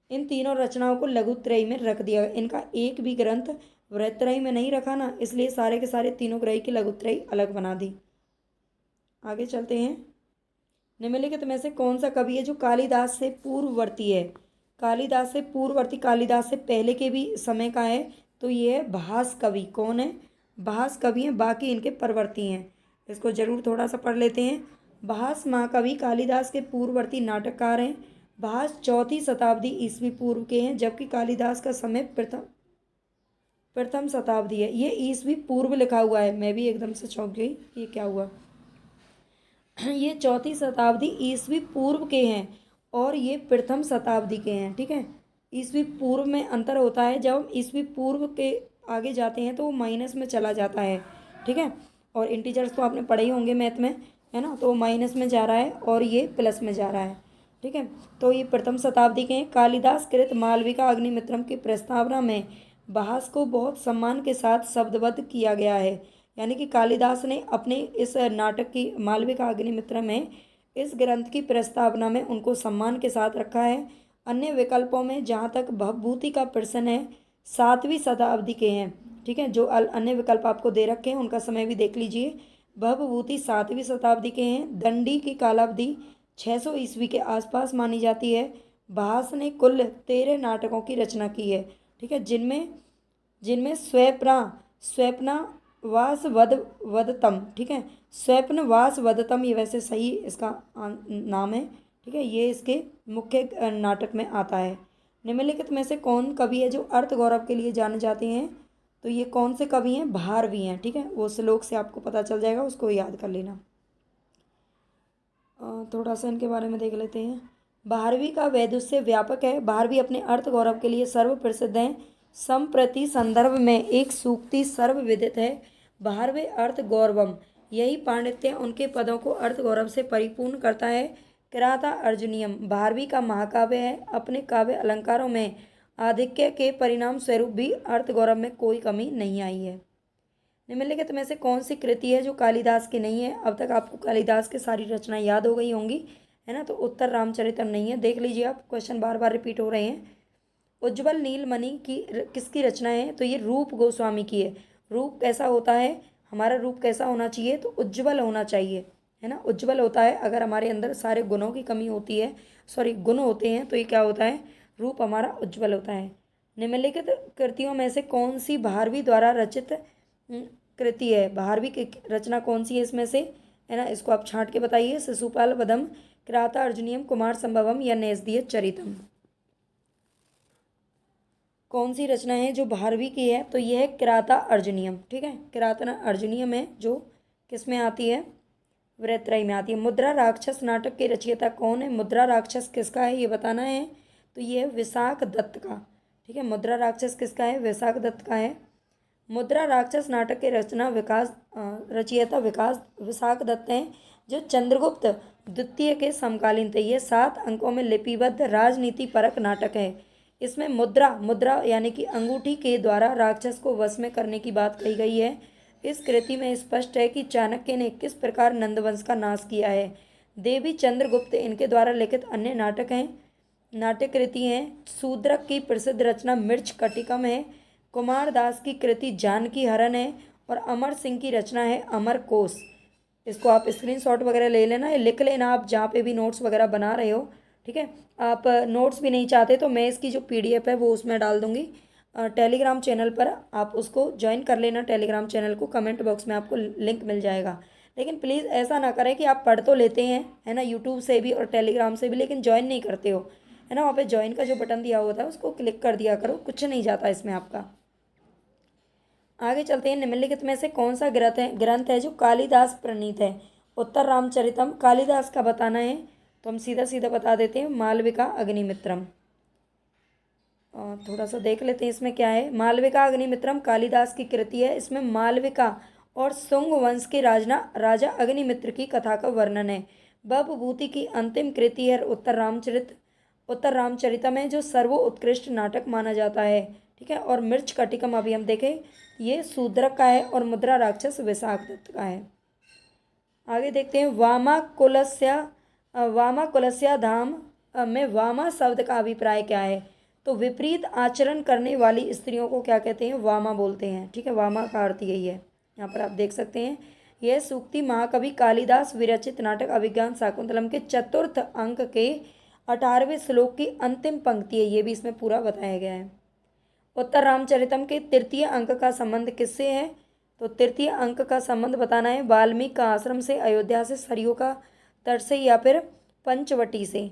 इन तीनों रचनाओं को लघु त्रयी में रख दिया। इनका एक भी ग्रंथ वृत्रयी में नहीं रखा ना, इसलिए सारे के सारे तीनों ग्रही की लघु त्रयी अलग बना दी। आगे चलते हैं। निम्नलिखित में से कौन सा कवि है जो कालिदास से पूर्ववर्ती है? कालिदास से पूर्ववर्ती, कालिदास से पहले के भी समय का है, तो ये है भास कवि। कौन है? भास कवि हैं, बाकी इनके परवर्ती हैं। इसको जरूर थोड़ा सा पढ़ लेते हैं। भास महाकवि कालिदास के पूर्ववर्ती नाटककार हैं। भास 4वीं शताब्दी ईस्वी पूर्व के हैं, जबकि कालिदास का समय प्रथम शताब्दी है। ये ईस्वी पूर्व लिखा हुआ है, मैं भी एकदम से चौंक गई, ये क्या हुआ। ये 4वीं शताब्दी ईस्वी पूर्व के हैं, और ये प्रथम शताब्दी के हैं। ठीक है, ईस्वी पूर्व में अंतर होता है, जब हम ईस्वी पूर्व के आगे जाते हैं तो वो माइनस में चला जाता है। ठीक है, और इंटीजर्स तो आपने पढ़े ही होंगे मैथ में, है ना, तो माइनस में जा रहा है और ये प्लस में जा रहा है। ठीक है, तो ये प्रथम शताब्दी के हैं। कालिदास कृत मालविका अग्निमित्रम की प्रस्तावना में भास को बहुत सम्मान के साथ शब्दबद्ध किया गया है। यानी कि कालिदास ने अपने इस नाटक की मालविका अग्निमित्र में, इस ग्रंथ की प्रस्तावना में उनको सम्मान के साथ रखा है। अन्य विकल्पों में जहाँ तक भवभूति का प्रश्न है, 7वीं शताब्दी के हैं। ठीक है, जो अन्य विकल्प आपको दे रखे हैं उनका समय भी देख लीजिए। भवभूति 7वीं शताब्दी के हैं। दंडी की कालावधि 600 ईस्वी के आसपास मानी जाती है। भास ने कुल 13 नाटकों की रचना की है। ठीक है, जिनमें जिनमें स्वप्ना वास वदतम। ठीक है, स्वप्न वास वदतम, ये वैसे सही इसका नाम है। ठीक है, ये इसके मुख्य नाटक में आता है। निम्नलिखित में से कौन कवि है जो अर्थ गौरव के लिए जाने जाते हैं? तो ये कौन से कवि हैं? भारवी हैं। ठीक है, वो श्लोक से आपको पता चल जाएगा, उसको याद कर लेना। थोड़ा सा इनके बारे में देख लेते हैं। भारवी का वैदुष्य व्यापक है। भारवी अपने अर्थ गौरव के लिए सर्व प्रसिद्ध हैं। संप्रति संदर्भ में एक सूक्ति सर्वविदित है, भारवे अर्थ गौरवम। यही पांडित्य उनके पदों को अर्थ गौरव से परिपूर्ण करता है। किराता अर्जुनियम भारवी का महाकाव्य है। अपने काव्य अलंकारों में आधिक्य के परिणाम स्वरूप भी अर्थ गौरव में कोई कमी नहीं आई है। निम्नलिखित में से कौन सी कृति है जो कालिदास की नहीं है? अब तक आपको कालिदास की सारी रचनाएं याद हो गई होंगी, है ना, तो उत्तर रामचरितम नहीं है। देख लीजिए आप, क्वेश्चन बार बार रिपीट हो रहे हैं। उज्ज्वल नीलमणि की किसकी रचना है? तो ये रूप गोस्वामी की है। रूप कैसा होता है? हमारा रूप कैसा होना चाहिए? तो उज्ज्वल होना चाहिए, है ना, उज्ज्वल होता है। अगर हमारे अंदर सारे गुणों की कमी होती है, गुण होते हैं, तो ये क्या होता है? रूप हमारा उज्ज्वल होता है। निम्नलिखित कृतियों में से कौन सी भारवी द्वारा रचित कृति है? भारवी की रचना कौन सी है इसमें से? है ना, इसको आप छांट के बताइए। शिशुपाल वधम, किराता अर्जुनियम, कुमार संभवम या नेस्दिय चरितम। कौन सी रचना है जो भारवी की है? तो यह है किराता अर्जुनियम। ठीक है, किराता अर्जुनियम है जो किस में आती है? वृत्रयी में आती है। मुद्रा राक्षस नाटक के रचयिता कौन है? मुद्रा राक्षस किसका है ये बताना है। तो ये है विशाख दत्त का। ठीक है, मुद्रा राक्षस किसका है? विशाख दत्त का है। मुद्रा राक्षस नाटक के रचयिता विशाख दत्त हैं, जो चंद्रगुप्त द्वितीय के समकालीन थे। ये 7 अंकों में लिपिबद्ध राजनीति परक नाटक है। इसमें मुद्रा यानी कि अंगूठी के द्वारा राक्षस को वश में करने की बात कही गई है। इस कृति में स्पष्ट है कि चाणक्य ने किस प्रकार नंदवंश का नाश किया है। देवी चंद्रगुप्त इनके द्वारा लिखित अन्य नाटक कृति हैं। शूद्रक की प्रसिद्ध रचना मिर्च कटिकम है। कुमार दास की कृति जानकी हरण है। और अमर सिंह की रचना है अमर कोश। इसको आप स्क्रीनशॉट वगैरह ले लेना, ये लिख लेना आप जहाँ पे भी नोट्स वगैरह बना रहे हो। ठीक है, आप नोट्स भी नहीं चाहते तो मैं इसकी जो PDF है वो उसमें डाल दूँगी टेलीग्राम चैनल पर। आप उसको ज्वाइन कर लेना टेलीग्राम चैनल को, कमेंट बॉक्स में आपको लिंक मिल जाएगा। लेकिन प्लीज़ ऐसा ना करें कि आप पढ़ तो लेते हैं, है ना, यूट्यूब से भी और टेलीग्राम से भी, लेकिन ज्वाइन नहीं करते हो, है ना। वहाँ पे ज्वाइन का जो बटन दिया होता है उसको क्लिक कर दिया करो, कुछ नहीं जाता इसमें आपका। आगे चलते हैं। निम्नलिखित में से कौन सा ग्रंथ है जो कालिदास प्रणीत है? उत्तर रामचरितम। कालिदास का बताना है तो हम सीधा सीधा बता देते हैं, मालविका अग्निमित्रम। थोड़ा सा देख लेते हैं इसमें क्या है। मालविका अग्निमित्रम कालिदास की कृति है। इसमें मालविका और शुंग वंश के राजा अग्निमित्र की कथा का वर्णन है। भवभूति की अंतिम कृति है उत्तर रामचरितम है, जो सर्वोत्कृष्ट नाटक माना जाता है। ठीक है, और मिर्च कटिकम अभी हम देखें, ये शूद्रक का है और मुद्रा राक्षस विशाख दत्त का है। आगे देखते हैं। वामा कुलस्या धाम में वामा शब्द का अभिप्राय क्या है? तो विपरीत आचरण करने वाली स्त्रियों को क्या कहते हैं? वामा बोलते हैं। ठीक है, वामा का अर्थ यही है। यहाँ पर आप देख सकते हैं, यह सूक्ति महाकवि कालिदास विरचित नाटक अभिज्ञान शाकुंतलम के 4th अंक के 18वें श्लोक की अंतिम पंक्ति है। ये भी इसमें पूरा बताया गया है। उत्तर रामचरितम के 3य अंक का संबंध किससे है? तो 3य अंक का संबंध बताना है वाल्मीकि का आश्रम से, अयोध्या से, सरयू का तट से, या फिर पंचवटी से।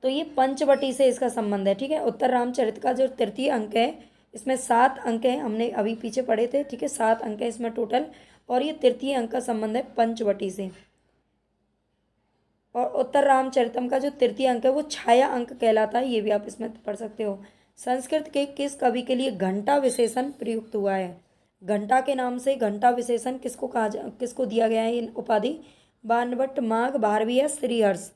तो ये पंचवटी से इसका संबंध है। ठीक है, उत्तर रामचरित का जो 3य अंक है, इसमें 7 अंक हैं, हमने अभी पीछे पढ़े थे। ठीक है, 7 अंक है इसमें टोटल, और ये 3य अंक का संबंध है पंचवटी से। और उत्तर रामचरितम का जो 3य अंक है वो छाया अंक कहलाता है, ये भी आप इसमें पढ़ सकते हो। संस्कृत के किस कवि के लिए घंटा विशेषण प्रयुक्त हुआ है? घंटा के नाम से घंटा विशेषण किसको दिया गया है इन उपाधि? बाणभट्ट, माघ, भारवी या श्रीहर्ष।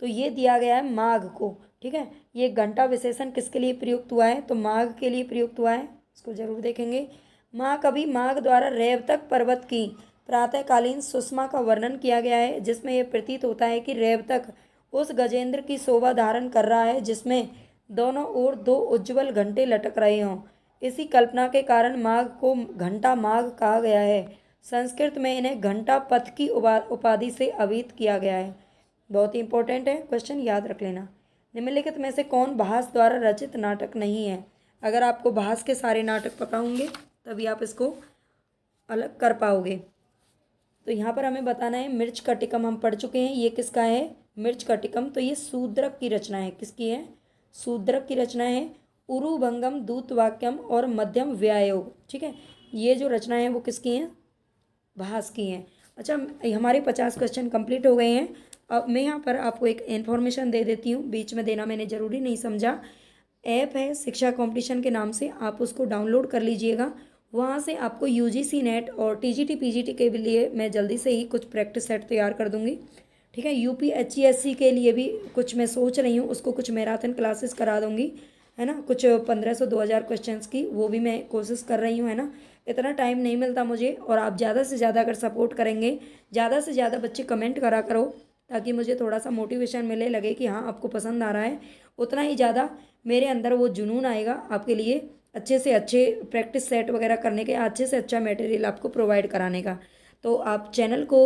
तो ये दिया गया है माघ को। ठीक है, ये घंटा विशेषण किसके लिए प्रयुक्त हुआ है? तो माघ के लिए प्रयुक्त हुआ है, इसको जरूर देखेंगे। महाकवि माघ द्वारा रेवतक पर्वत की प्रातःकालीन सुषमा का वर्णन किया गया है, जिसमें यह प्रतीत होता है कि रेवतक उस गजेंद्र की शोभा धारण कर रहा है जिसमें दोनों ओर 2 उज्ज्वल घंटे लटक रहे हों। इसी कल्पना के कारण माघ को घंटा माघ कहा गया है। संस्कृत में इन्हें घंटा पथ की उपाधि से अभिहित किया गया है। बहुत ही इंपॉर्टेंट है, क्वेश्चन याद रख लेना। निम्नलिखित में से कौन भास द्वारा रचित नाटक नहीं है? अगर आपको भास के सारे नाटक पता होंगे तभी आप इसको अलग कर पाओगे। तो यहाँ पर हमें बताना है मिर्च कटिकम हम पढ़ चुके हैं, ये किसका है? मिर्च कटिकम। तो ये शूद्रक की रचना है। किसकी है? शूद्रक की रचना है। उरुभंगम, दूतवाक्यम और मध्यम व्यायोग। ठीक है, ये जो रचना है वो किसकी है? भास की है। अच्छा, हमारे 50 क्वेश्चन कंप्लीट हो गए हैं। अब मैं यहाँ पर आपको एक इन्फॉर्मेशन दे देती हूँ, बीच में देना मैंने ज़रूरी नहीं समझा। ऐप है शिक्षा कंपटीशन के नाम से, आप उसको डाउनलोड कर लीजिएगा। वहाँ से आपको UGC नेट और TGT PGT के लिए मैं जल्दी से ही कुछ प्रैक्टिस सेट तैयार कर दूँगी। ठीक है, UPHESC के लिए भी कुछ मैं सोच रही हूँ, उसको कुछ मैराथन क्लासेस करा दूँगी, है ना। कुछ 1500-2000 क्वेश्चंस की वो भी मैं कोशिश कर रही हूँ, है ना। इतना टाइम नहीं मिलता मुझे, और आप ज़्यादा से ज़्यादा अगर सपोर्ट करेंगे, ज़्यादा से ज़्यादा बच्चे कमेंट करा करो, ताकि मुझे थोड़ा सा मोटिवेशन मिले, लगे कि हाँ आपको पसंद आ रहा है, उतना ही ज़्यादा मेरे अंदर वो जुनून आएगा आपके लिए अच्छे से अच्छे प्रैक्टिस सेट वगैरह करने के, अच्छे से अच्छा मटेरियल आपको प्रोवाइड कराने का। तो आप चैनल को,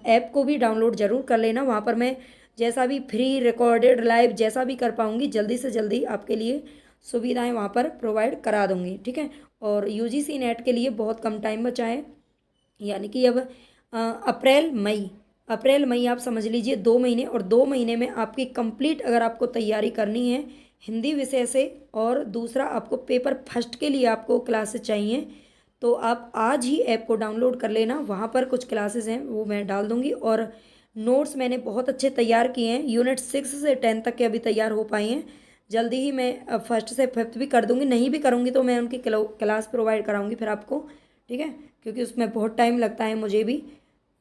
ऐप को भी डाउनलोड ज़रूर कर लेना। वहाँ पर मैं जैसा भी फ्री रिकॉर्डेड लाइव जैसा भी कर पाऊँगी, जल्दी से जल्दी आपके लिए सुविधाएं वहाँ पर प्रोवाइड करा दूँगी, ठीक है। और यूजीसी नेट के लिए बहुत कम टाइम बचा है, यानी कि अब अप्रैल मई आप समझ लीजिए 2 महीने, और 2 महीने में आपकी कंप्लीट अगर आपको तैयारी करनी है हिंदी विषय से, और दूसरा आपको पेपर फर्स्ट के लिए आपको क्लासेस चाहिए, तो आप आज ही ऐप को डाउनलोड कर लेना। वहाँ पर कुछ क्लासेस हैं वो मैं डाल दूँगी, और नोट्स मैंने बहुत अच्छे तैयार किए हैं। यूनिट 6 से 10 तक के अभी तैयार हो पाए हैं। जल्दी ही मैं फर्स्ट से फिफ्थ भी कर दूँगी, नहीं भी करूँगी तो मैं उनकी क्लास प्रोवाइड कराऊँगी फिर आपको, ठीक है, क्योंकि उसमें बहुत टाइम लगता है मुझे भी,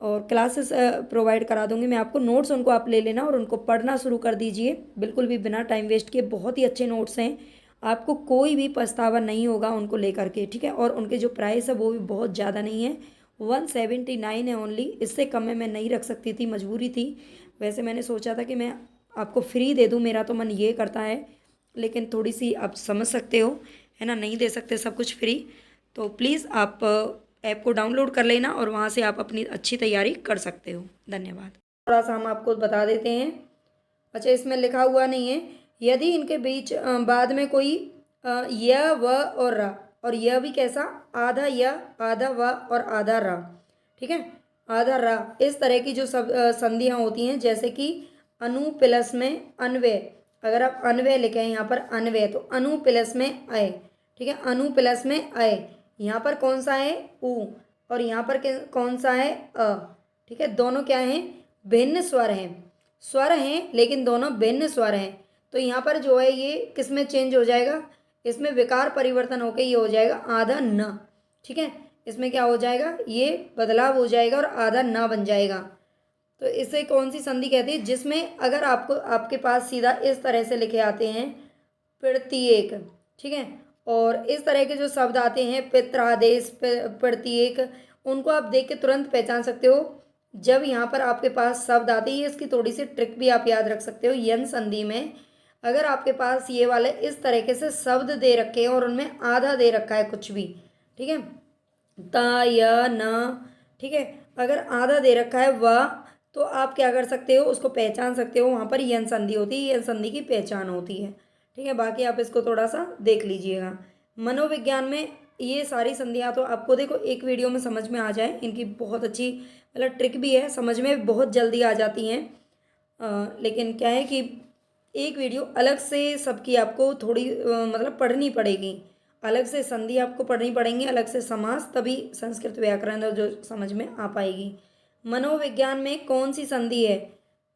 और क्लासेस प्रोवाइड करा दूँगी मैं आपको। नोट्स उनको आप ले लेना और उनको पढ़ना शुरू कर दीजिए, बिल्कुल भी बिना टाइम वेस्ट किए। बहुत ही अच्छे नोट्स हैं, आपको कोई भी पछतावा नहीं होगा उनको लेकर के, ठीक है। और उनके जो प्राइस है वो भी बहुत ज़्यादा नहीं है, 179 है ओनली। इससे कम में मैं नहीं रख सकती थी, मजबूरी थी। वैसे मैंने सोचा था कि मैं आपको फ्री दे दूँ, मेरा तो मन ये करता है, लेकिन थोड़ी सी आप समझ सकते हो, है ना, नहीं दे सकते सब कुछ फ्री। तो प्लीज़ आप ऐप को डाउनलोड कर लेना और वहाँ से आप अपनी अच्छी तैयारी कर सकते हो। धन्यवाद। थोड़ा सा हम आपको बता देते हैं। अच्छा, इसमें लिखा हुआ नहीं है, यदि इनके बीच बाद में कोई य व और र, और यह भी कैसा, आधा य आधा व और आधा र, ठीक है, आधा र, इस तरह की जो सब संधियाँ होती हैं, जैसे कि अनु प्लस में अन्वय, अगर आप अन्वय लिखें यहाँ पर अन्वय, तो अनु प्लस में अय, ठीक है, अनु प्लस में अय, यहाँ पर कौन सा है, उ, और यहाँ पर कौन सा है, अ, ठीक है। दोनों क्या हैं, भिन्न स्वर हैं, स्वर हैं लेकिन दोनों भिन्न स्वर हैं। तो यहाँ पर जो है ये किस में चेंज हो जाएगा, इसमें विकार परिवर्तन होकर ये हो जाएगा आधा न, ठीक है। इसमें क्या हो जाएगा, ये बदलाव हो जाएगा और आधा न बन जाएगा। तो इसे कौन सी संधि कहती है, जिसमें अगर आपको आपके पास सीधा इस तरह से लिखे आते हैं प्रत्येक, ठीक है, और इस तरह के जो शब्द आते हैं पित्रादेश प्रत्येक, उनको आप देख के तुरंत पहचान सकते हो। जब यहाँ पर आपके पास शब्द आते हैं, इसकी थोड़ी सी ट्रिक भी आप याद रख सकते हो। यन संधि में अगर आपके पास ये वाले इस तरीके से शब्द दे रखे हैं और उनमें आधा दे रखा है कुछ भी, ठीक है, ता या न, ठीक है, अगर आधा दे रखा है वह, तो आप क्या कर सकते हो, उसको पहचान सकते हो, वहाँ पर यन संधि होती है, यन संधि की पहचान होती है, ठीक है। बाकी आप इसको थोड़ा सा देख लीजिएगा। मनोविज्ञान में ये सारी संधियाँ तो आपको देखो एक वीडियो में समझ में आ जाए, इनकी बहुत अच्छी मतलब ट्रिक भी है, समझ में बहुत जल्दी आ जाती हैं। लेकिन क्या है कि एक वीडियो अलग से सबकी आपको थोड़ी मतलब पढ़नी पड़ेगी, अलग से संधि आपको पढ़नी पड़ेंगी, अलग से समास, तभी संस्कृत व्याकरण जो समझ में आ पाएगी। मनोविज्ञान में कौन सी संधि है,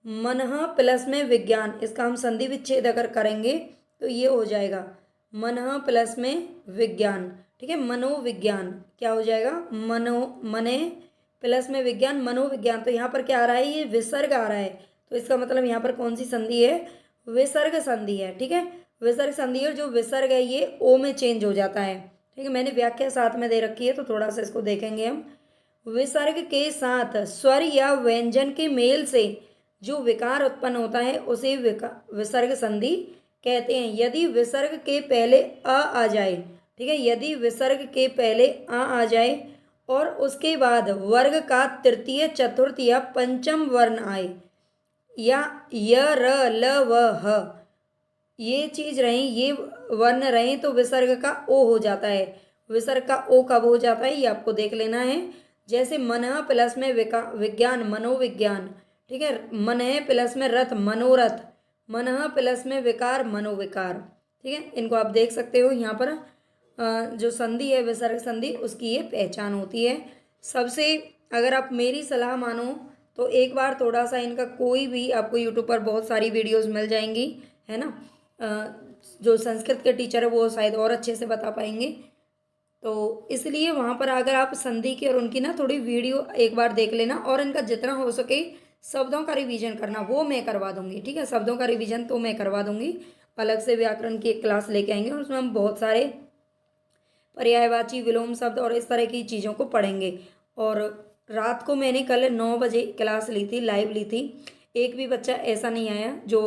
मनः प्लस में विज्ञान, इसका हम संधि विच्छेद अगर करेंगे तो ये हो जाएगा मनः प्लस में विज्ञान, ठीक है। मनोविज्ञान क्या हो जाएगा, मने प्लस में विज्ञान, मनोविज्ञान। तो यहाँ पर क्या आ रहा है, ये विसर्ग आ रहा है, तो इसका मतलब यहाँ पर कौन सी संधि है, विसर्ग संधि है, ठीक है। विसर्ग संधि है, और जो विसर्ग है ये ओ में चेंज हो जाता है, ठीक है। मैंने व्याख्या साथ में दे रखी है तो थोड़ा सा इसको देखेंगे हम। विसर्ग के साथ स्वर या व्यंजन के मेल से जो विकार उत्पन्न होता है उसे विसर्ग संधि कहते हैं। यदि विसर्ग के पहले आ जाए, ठीक है, यदि विसर्ग के पहले आ जाए और उसके बाद वर्ग का तृतीय चतुर्थ या पंचम वर्ण आए, या य र ल व ह ये चीज रही, ये वर्ण रहे, तो विसर्ग का ओ हो जाता है। विसर्ग का ओ कब हो जाता है ये आपको देख लेना है। जैसे मनः प्लस में विज्ञान मनोविज्ञान, ठीक है, मनः प्लस में रथ मनोरथ, मनः प्लस में विकार मनोविकार, ठीक है। इनको आप देख सकते हो यहाँ पर जो संधि है विसर्ग संधि, उसकी ये पहचान होती है। सबसे अगर आप मेरी सलाह मानो तो एक बार थोड़ा सा इनका कोई भी आपको यूट्यूब पर बहुत सारी वीडियोस मिल जाएंगी, है ना। जो संस्कृत के टीचर है वो शायद और अच्छे से बता पाएंगे, तो इसलिए वहाँ पर अगर आप संधि की और उनकी ना थोड़ी वीडियो एक बार देख लेना, और इनका जितना हो सके शब्दों का रिवीजन करना वो मैं करवा दूंगी, ठीक है। शब्दों का रिवीजन तो मैं करवा दूंगी, अलग से व्याकरण की एक क्लास लेके आएंगे और उसमें हम बहुत सारे पर्यायवाची विलोम शब्द और इस तरह की चीज़ों को पढ़ेंगे। और रात को मैंने कल 9 बजे क्लास ली थी, लाइव ली थी, एक भी बच्चा ऐसा नहीं आया जो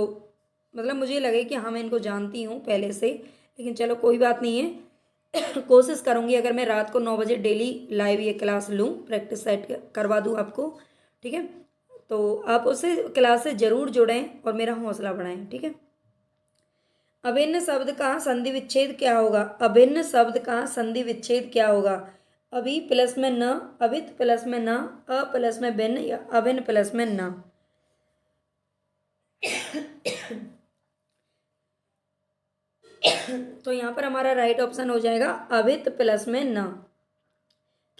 मतलब मुझे लगे कि हाँ मैं इनको जानती हूँ पहले से, लेकिन चलो कोई बात नहीं है। कोशिश करूँगी अगर मैं रात को 9 बजे डेली लाइव ये क्लास लूँ, प्रैक्टिस सेट करवा दूँ आपको, ठीक है। तो आप उससे क्लास से ज़रूर जुड़ें और मेरा हौसला बढ़ाएं, ठीक है। अभिन्न शब्द का संधि विच्छेद क्या होगा? अभिन्न शब्द का संधि विच्छेद क्या होगा? अभि प्लस में न, अभित प्लस में न, अ प्लस में भिन्न या अभिन्न प्लस में न। तो यहाँ पर हमारा राइट ऑप्शन हो जाएगा अभित प्लस में न।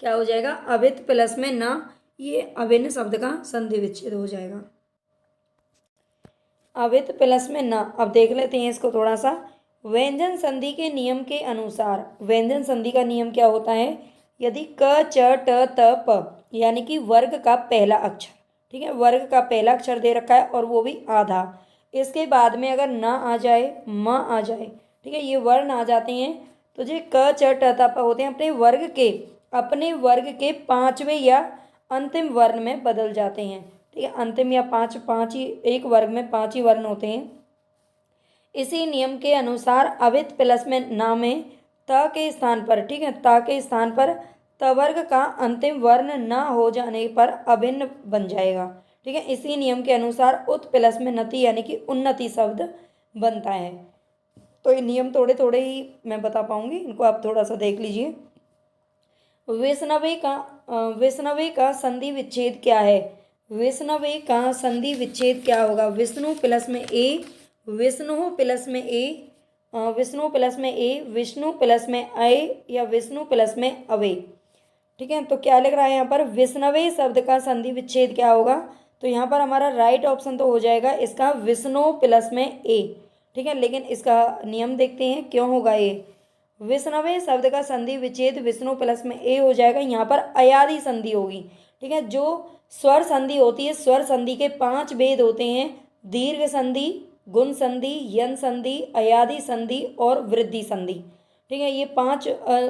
क्या हो जाएगा? अभित प्लस में न, ये अभिन्न शब्द का संधि विच्छेद हो जाएगा। अभित प्लस में न। अब देख लेते हैं इसको थोड़ा सा। व्यंजन संधि के नियम के अनुसार व्यंजन संधि का नियम क्या होता है? यदि क च ट त प यानी कि वर्ग का पहला अक्षर, ठीक है, वर्ग का पहला अक्षर दे रखा है और वो भी आधा, इसके बाद में अगर न आ जाए, म आ जाए, ठीक है, ये वर्ण आ जाते हैं, तो जो क च ट त प होते हैं अपने वर्ग के पांचवें या अंतिम वर्ण में बदल जाते हैं। ठीक है, अंतिम या पांच ही, एक वर्ग में पांच ही वर्ण होते हैं। इसी नियम के अनुसार अभित प्लस में ना में त के स्थान पर, ठीक है, ता के स्थान पर तवर्ग का अंतिम वर्ण न हो जाने पर अभिन्न बन जाएगा। ठीक है, इसी नियम के अनुसार उत प्लस में नति यानी कि उन्नति शब्द बनता है। तो ये नियम थोड़े थोड़े ही मैं बता पाऊंगी, इनको आप थोड़ा सा देख लीजिए। वैष्णवे का संधि विच्छेद क्या है? वैष्णवे का संधि विच्छेद क्या होगा? विष्णु प्लस में ए, विष्णु प्लस में ए, विष्णु प्लस में ए, विष्णु प्लस में अय या विष्णु प्लस में अवे। ठीक है, तो क्या लिख रहा है यहाँ पर? विष्णवे शब्द का संधि विच्छेद क्या होगा? तो यहाँ पर हमारा राइट ऑप्शन तो हो जाएगा इसका विष्णु प्लस में ए। ठीक है, लेकिन इसका नियम देखते हैं क्यों होगा ये। विष्णवे शब्द का संधि विच्छेद विष्णु प्लस में ए हो जाएगा। यहाँ पर अयादि संधि होगी। ठीक है, जो स्वर संधि होती है, स्वर संधि के 5 भेद होते हैं: दीर्घ संधि, गुण संधि, यन संधि, अयादि संधि और वृद्धि संधि। ठीक है, ये 5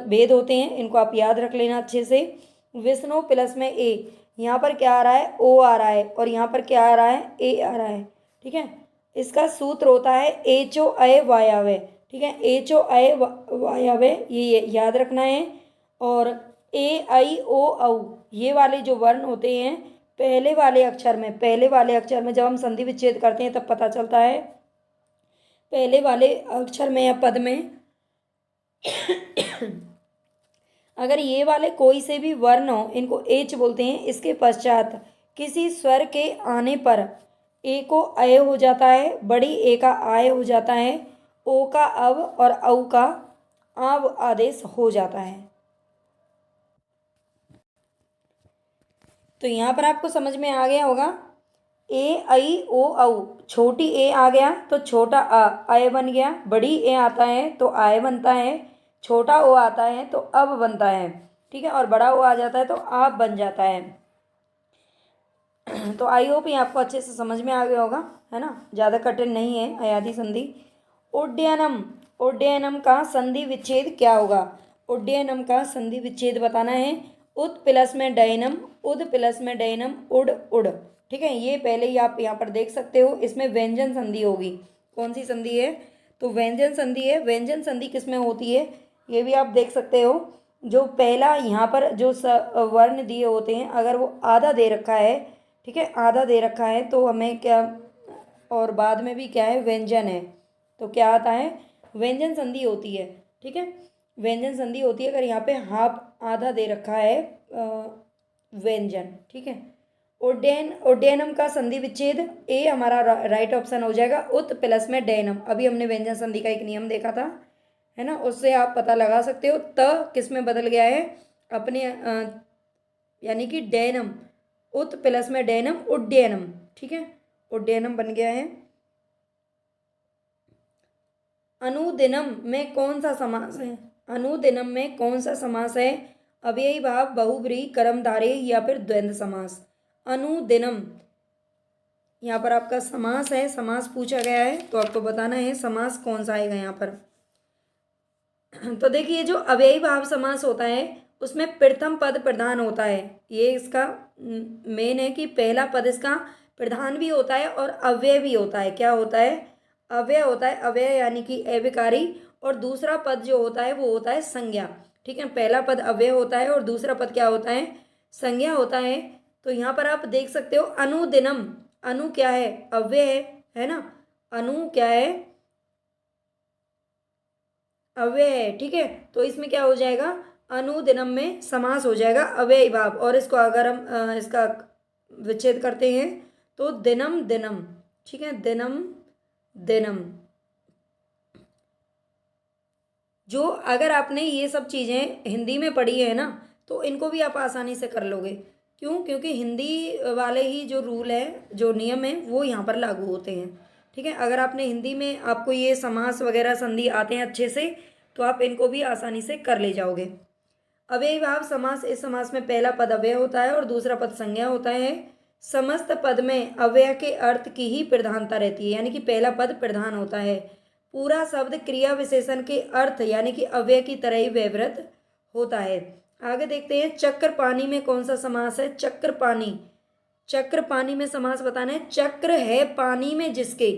भेद होते हैं, इनको आप याद रख लेना अच्छे से। विष्णु प्लस में ए, यहाँ पर क्या आ रहा है? ओ आ रहा है, और यहाँ पर क्या आ रहा है? ए आ रहा है। ठीक है, इसका सूत्र होता है एचो अय वायव्य। ठीक है, एचो अय वायव्य, ये याद रखना है। और ए आई ओ औ, ये वाले जो वर्ण होते हैं पहले वाले अक्षर में जब हम संधि विच्छेद करते हैं तब पता चलता है। पहले वाले अक्षर में या पद में अगर ये वाले कोई से भी वर्ण हो, इनको एच बोलते हैं, इसके पश्चात किसी स्वर के आने पर ए को अय हो जाता है, बड़ी ए का आय हो जाता है, ओ का अव और औ का आव आदेश हो जाता है। तो यहाँ पर आपको समझ में आ गया होगा। ए आई ओ औ, छोटी ए आ गया तो छोटा आ आय बन गया, बड़ी ए आता है तो आय बनता है, छोटा ओ आता है तो अब बनता है। ठीक है, और बड़ा ओ आ जाता है तो आप बन जाता है। तो आई होप ये आपको अच्छे से समझ में आ गया होगा, है ना, ज़्यादा कठिन नहीं है अयादि संधि। उड्डयनम, उड्डयनम का संधि विच्छेद क्या होगा? उड्डयनम का संधि विच्छेद बताना है। उत प्लस में डयनम, उद प्लस में डयनम, उड उड़। ठीक है, ये पहले ही आप यहाँ पर देख सकते हो, इसमें व्यंजन संधि होगी। कौन सी संधि है? तो व्यंजन संधि है। व्यंजन संधि किस में होती है ये भी आप देख सकते हो। जो पहला यहाँ पर जो वर्ण दिए होते हैं, अगर वो आधा दे रखा है, ठीक है, आधा दे रखा है, तो हमें क्या, और बाद में भी क्या है? व्यंजन है, तो क्या आता है? व्यंजन संधि होती है। ठीक है, व्यंजन संधि होती है अगर यहाँ पे हाफ आधा दे रखा है व्यंजन। ठीक है, उड्डयनम का संधि विच्छेद ए हमारा राइट ऑप्शन हो जाएगा। उत प्लस में डयनम, अभी हमने व्यंजन संधि का एक नियम देखा था, है ना, उससे आप पता लगा सकते हो। त किस में बदल गया है? अपने यानी कि डयनम, उत प्लस में डयनम, उड्डयनम। ठीक है, उड्डयनम बन गया है। अनुदिनम में कौन सा समास है? अनुदिनम में कौन सा समास है? अव्ययी भाव, बहुब्रीहि, कर्मधारय या फिर द्वंद्व समास? अनुदिनम, यहाँ पर आपका समास है, समास पूछा गया है तो आपको बताना है समास कौन सा आएगा यहाँ पर। तो देखिए, जो अव्ययी भाव समास होता है उसमें प्रथम पद प्रधान होता है। ये इसका मेन है कि पहला पद इसका प्रधान भी होता है और अव्यय भी होता है। क्या होता है? अव्यय होता है। अव्यय यानी कि अविकारी, और दूसरा पद जो होता है वो होता है संज्ञा। ठीक है, पहला पद अव्यय होता है और दूसरा पद क्या होता है? संज्ञा होता है। तो यहाँ पर आप देख सकते हो अनुदिनम, अनु क्या है? अव्यय है ना। अनु क्या है? अव्यय है, ठीक है। तो इसमें क्या हो जाएगा, अनुदिनम में समास हो जाएगा अव्ययी भाव। और इसको अगर हम इसका विच्छेद करते हैं तो दिनम दिनम, ठीक है, दिनम दिनम। जो अगर आपने ये सब चीज़ें हिंदी में पढ़ी है ना, तो इनको भी आप आसानी से कर लोगे। क्यों? क्योंकि हिंदी वाले ही जो रूल है, जो नियम है, वो यहाँ पर लागू होते हैं, ठीक है। अगर आपने हिंदी में, आपको ये समास वगैरह संधि आते हैं अच्छे से, तो आप इनको भी आसानी से कर ले जाओगे। अव्ययी भाव समास, इस समास में पहला पद अव्यय होता है और दूसरा पद संज्ञा होता है। समस्त पद में अव्यय के अर्थ की ही प्रधानता रहती है, यानी कि पहला पद प्रधान होता है। पूरा शब्द क्रिया विशेषण के अर्थ यानी कि अव्यय की तरह ही व्यवहृत होता है। आगे देखते हैं, चक्र पानी में कौन सा समास है? चक्र पानी, चक्र पानी में समास बताना है। चक्र है पानी में जिसके,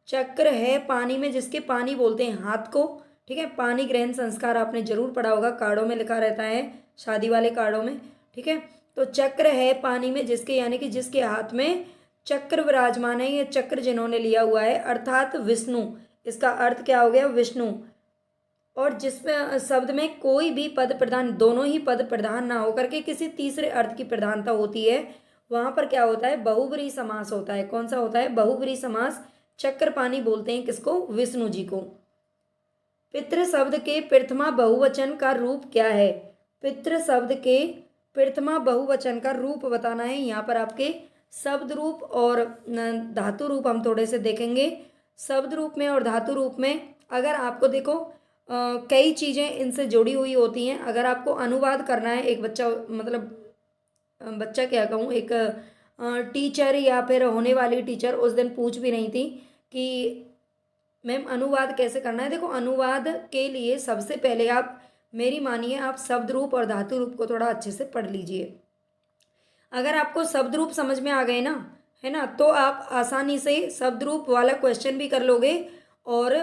चक्र है पानी में जिसके, पानी बोलते हैं हाथ को, ठीक है। पानी ग्रहण संस्कार आपने जरूर पढ़ा होगा, कार्डों में लिखा रहता है, शादी वाले कार्डों में, ठीक है। तो चक्र है पानी में जिसके, यानी कि जिसके हाथ में चक्र विराजमान है, ये चक्र जिन्होंने लिया हुआ है, अर्थात विष्णु। इसका अर्थ क्या हो गया? विष्णु। और जिसमें शब्द में कोई भी पद प्रधान, दोनों ही पद प्रधान ना होकर के किसी तीसरे अर्थ की प्रधानता होती है, वहां पर क्या होता है? बहुब्रीहि समास होता है। कौन सा होता है? बहुब्रीहि समास। चक्रपाणी बोलते हैं किसको? विष्णु जी को। पितृ शब्द के प्रथमा बहुवचन का रूप क्या है? पितृ शब्द के प्रथमा बहुवचन का रूप बताना है। यहाँ पर आपके शब्द रूप और धातु रूप हम थोड़े से देखेंगे। शब्द रूप में और धातु रूप में अगर आपको देखो कई चीज़ें इनसे जुड़ी हुई होती हैं। अगर आपको अनुवाद करना है, एक बच्चा, मतलब बच्चा क्या कहूँ, एक टीचर या फिर होने वाली टीचर उस दिन पूछ भी रही थी कि मैम अनुवाद कैसे करना है। देखो, अनुवाद के लिए सबसे पहले आप मेरी मानिए, आप शब्द रूप और धातु रूप को थोड़ा अच्छे से पढ़ लीजिए। अगर आपको शब्द रूप समझ में आ गए ना, है ना, तो आप आसानी से शब्द रूप वाला क्वेश्चन भी कर लोगे और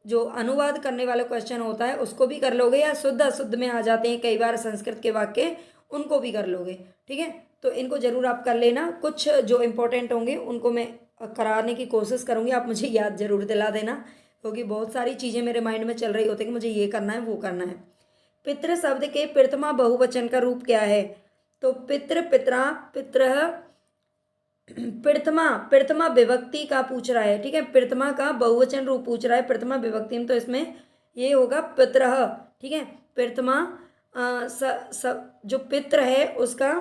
जो अनुवाद करने वाला क्वेश्चन होता है उसको भी कर लोगे, या शुद्ध अशुद्ध में आ जाते हैं कई बार संस्कृत के वाक्य, उनको भी कर लोगे, ठीक है। तो इनको जरूर आप कर लेना। कुछ जो इम्पोर्टेंट होंगे उनको मैं कराने की कोशिश करूँगी, आप मुझे याद जरूर दिला देना, क्योंकि बहुत सारी चीज़ें मेरे माइंड में चल रही होती है कि मुझे ये करना है, वो करना है। पितृ शब्द के प्रथमा बहुवचन का रूप क्या है? तो पितृ, पितरा, पितृ, प्रथमा, प्रथमा विभक्ति का पूछ रहा है, ठीक है। प्रथमा का बहुवचन रूप पूछ रहा है प्रथमा विभक्ति में, तो इसमें ये होगा पितरः, ठीक है। प्रथमा जो पितृ है उसका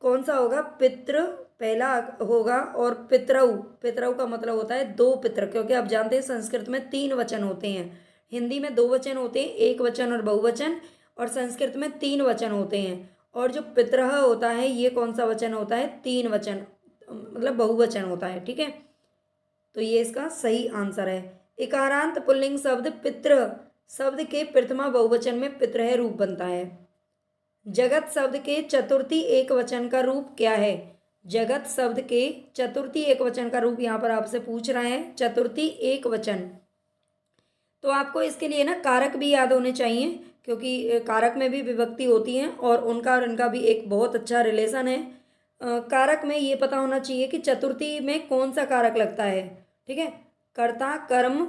कौन सा होगा? पितृ पहला होगा। और पितरऊ, पितरऊ का मतलब होता है दो पितृ, क्योंकि आप जानते हैं संस्कृत में 3 वचन होते हैं, हिंदी में 2 वचन होते हैं, एक वचन और बहुवचन, और संस्कृत में 3 वचन होते हैं। और जो पितरः होता है ये कौन सा वचन होता है? 3 वचन, मतलब बहुवचन होता है, ठीक है। तो ये इसका सही आंसर है। इकारांत पुल्लिंग शब्द पितृ शब्द के प्रथमा बहुवचन में पितृ रूप बनता है। जगत शब्द के चतुर्थी एक वचन का रूप क्या है? जगत शब्द के चतुर्थी एक वचन का रूप यहाँ पर आपसे पूछ रहा है, चतुर्थी एक वचन। तो आपको इसके लिए ना कारक भी याद होने चाहिए, क्योंकि कारक में भी विभक्ति होती है और उनका और इनका भी एक बहुत अच्छा रिलेशन है। कारक में ये पता होना चाहिए कि चतुर्थी में कौन सा कारक लगता है, ठीक है। कर्ता, कर्म,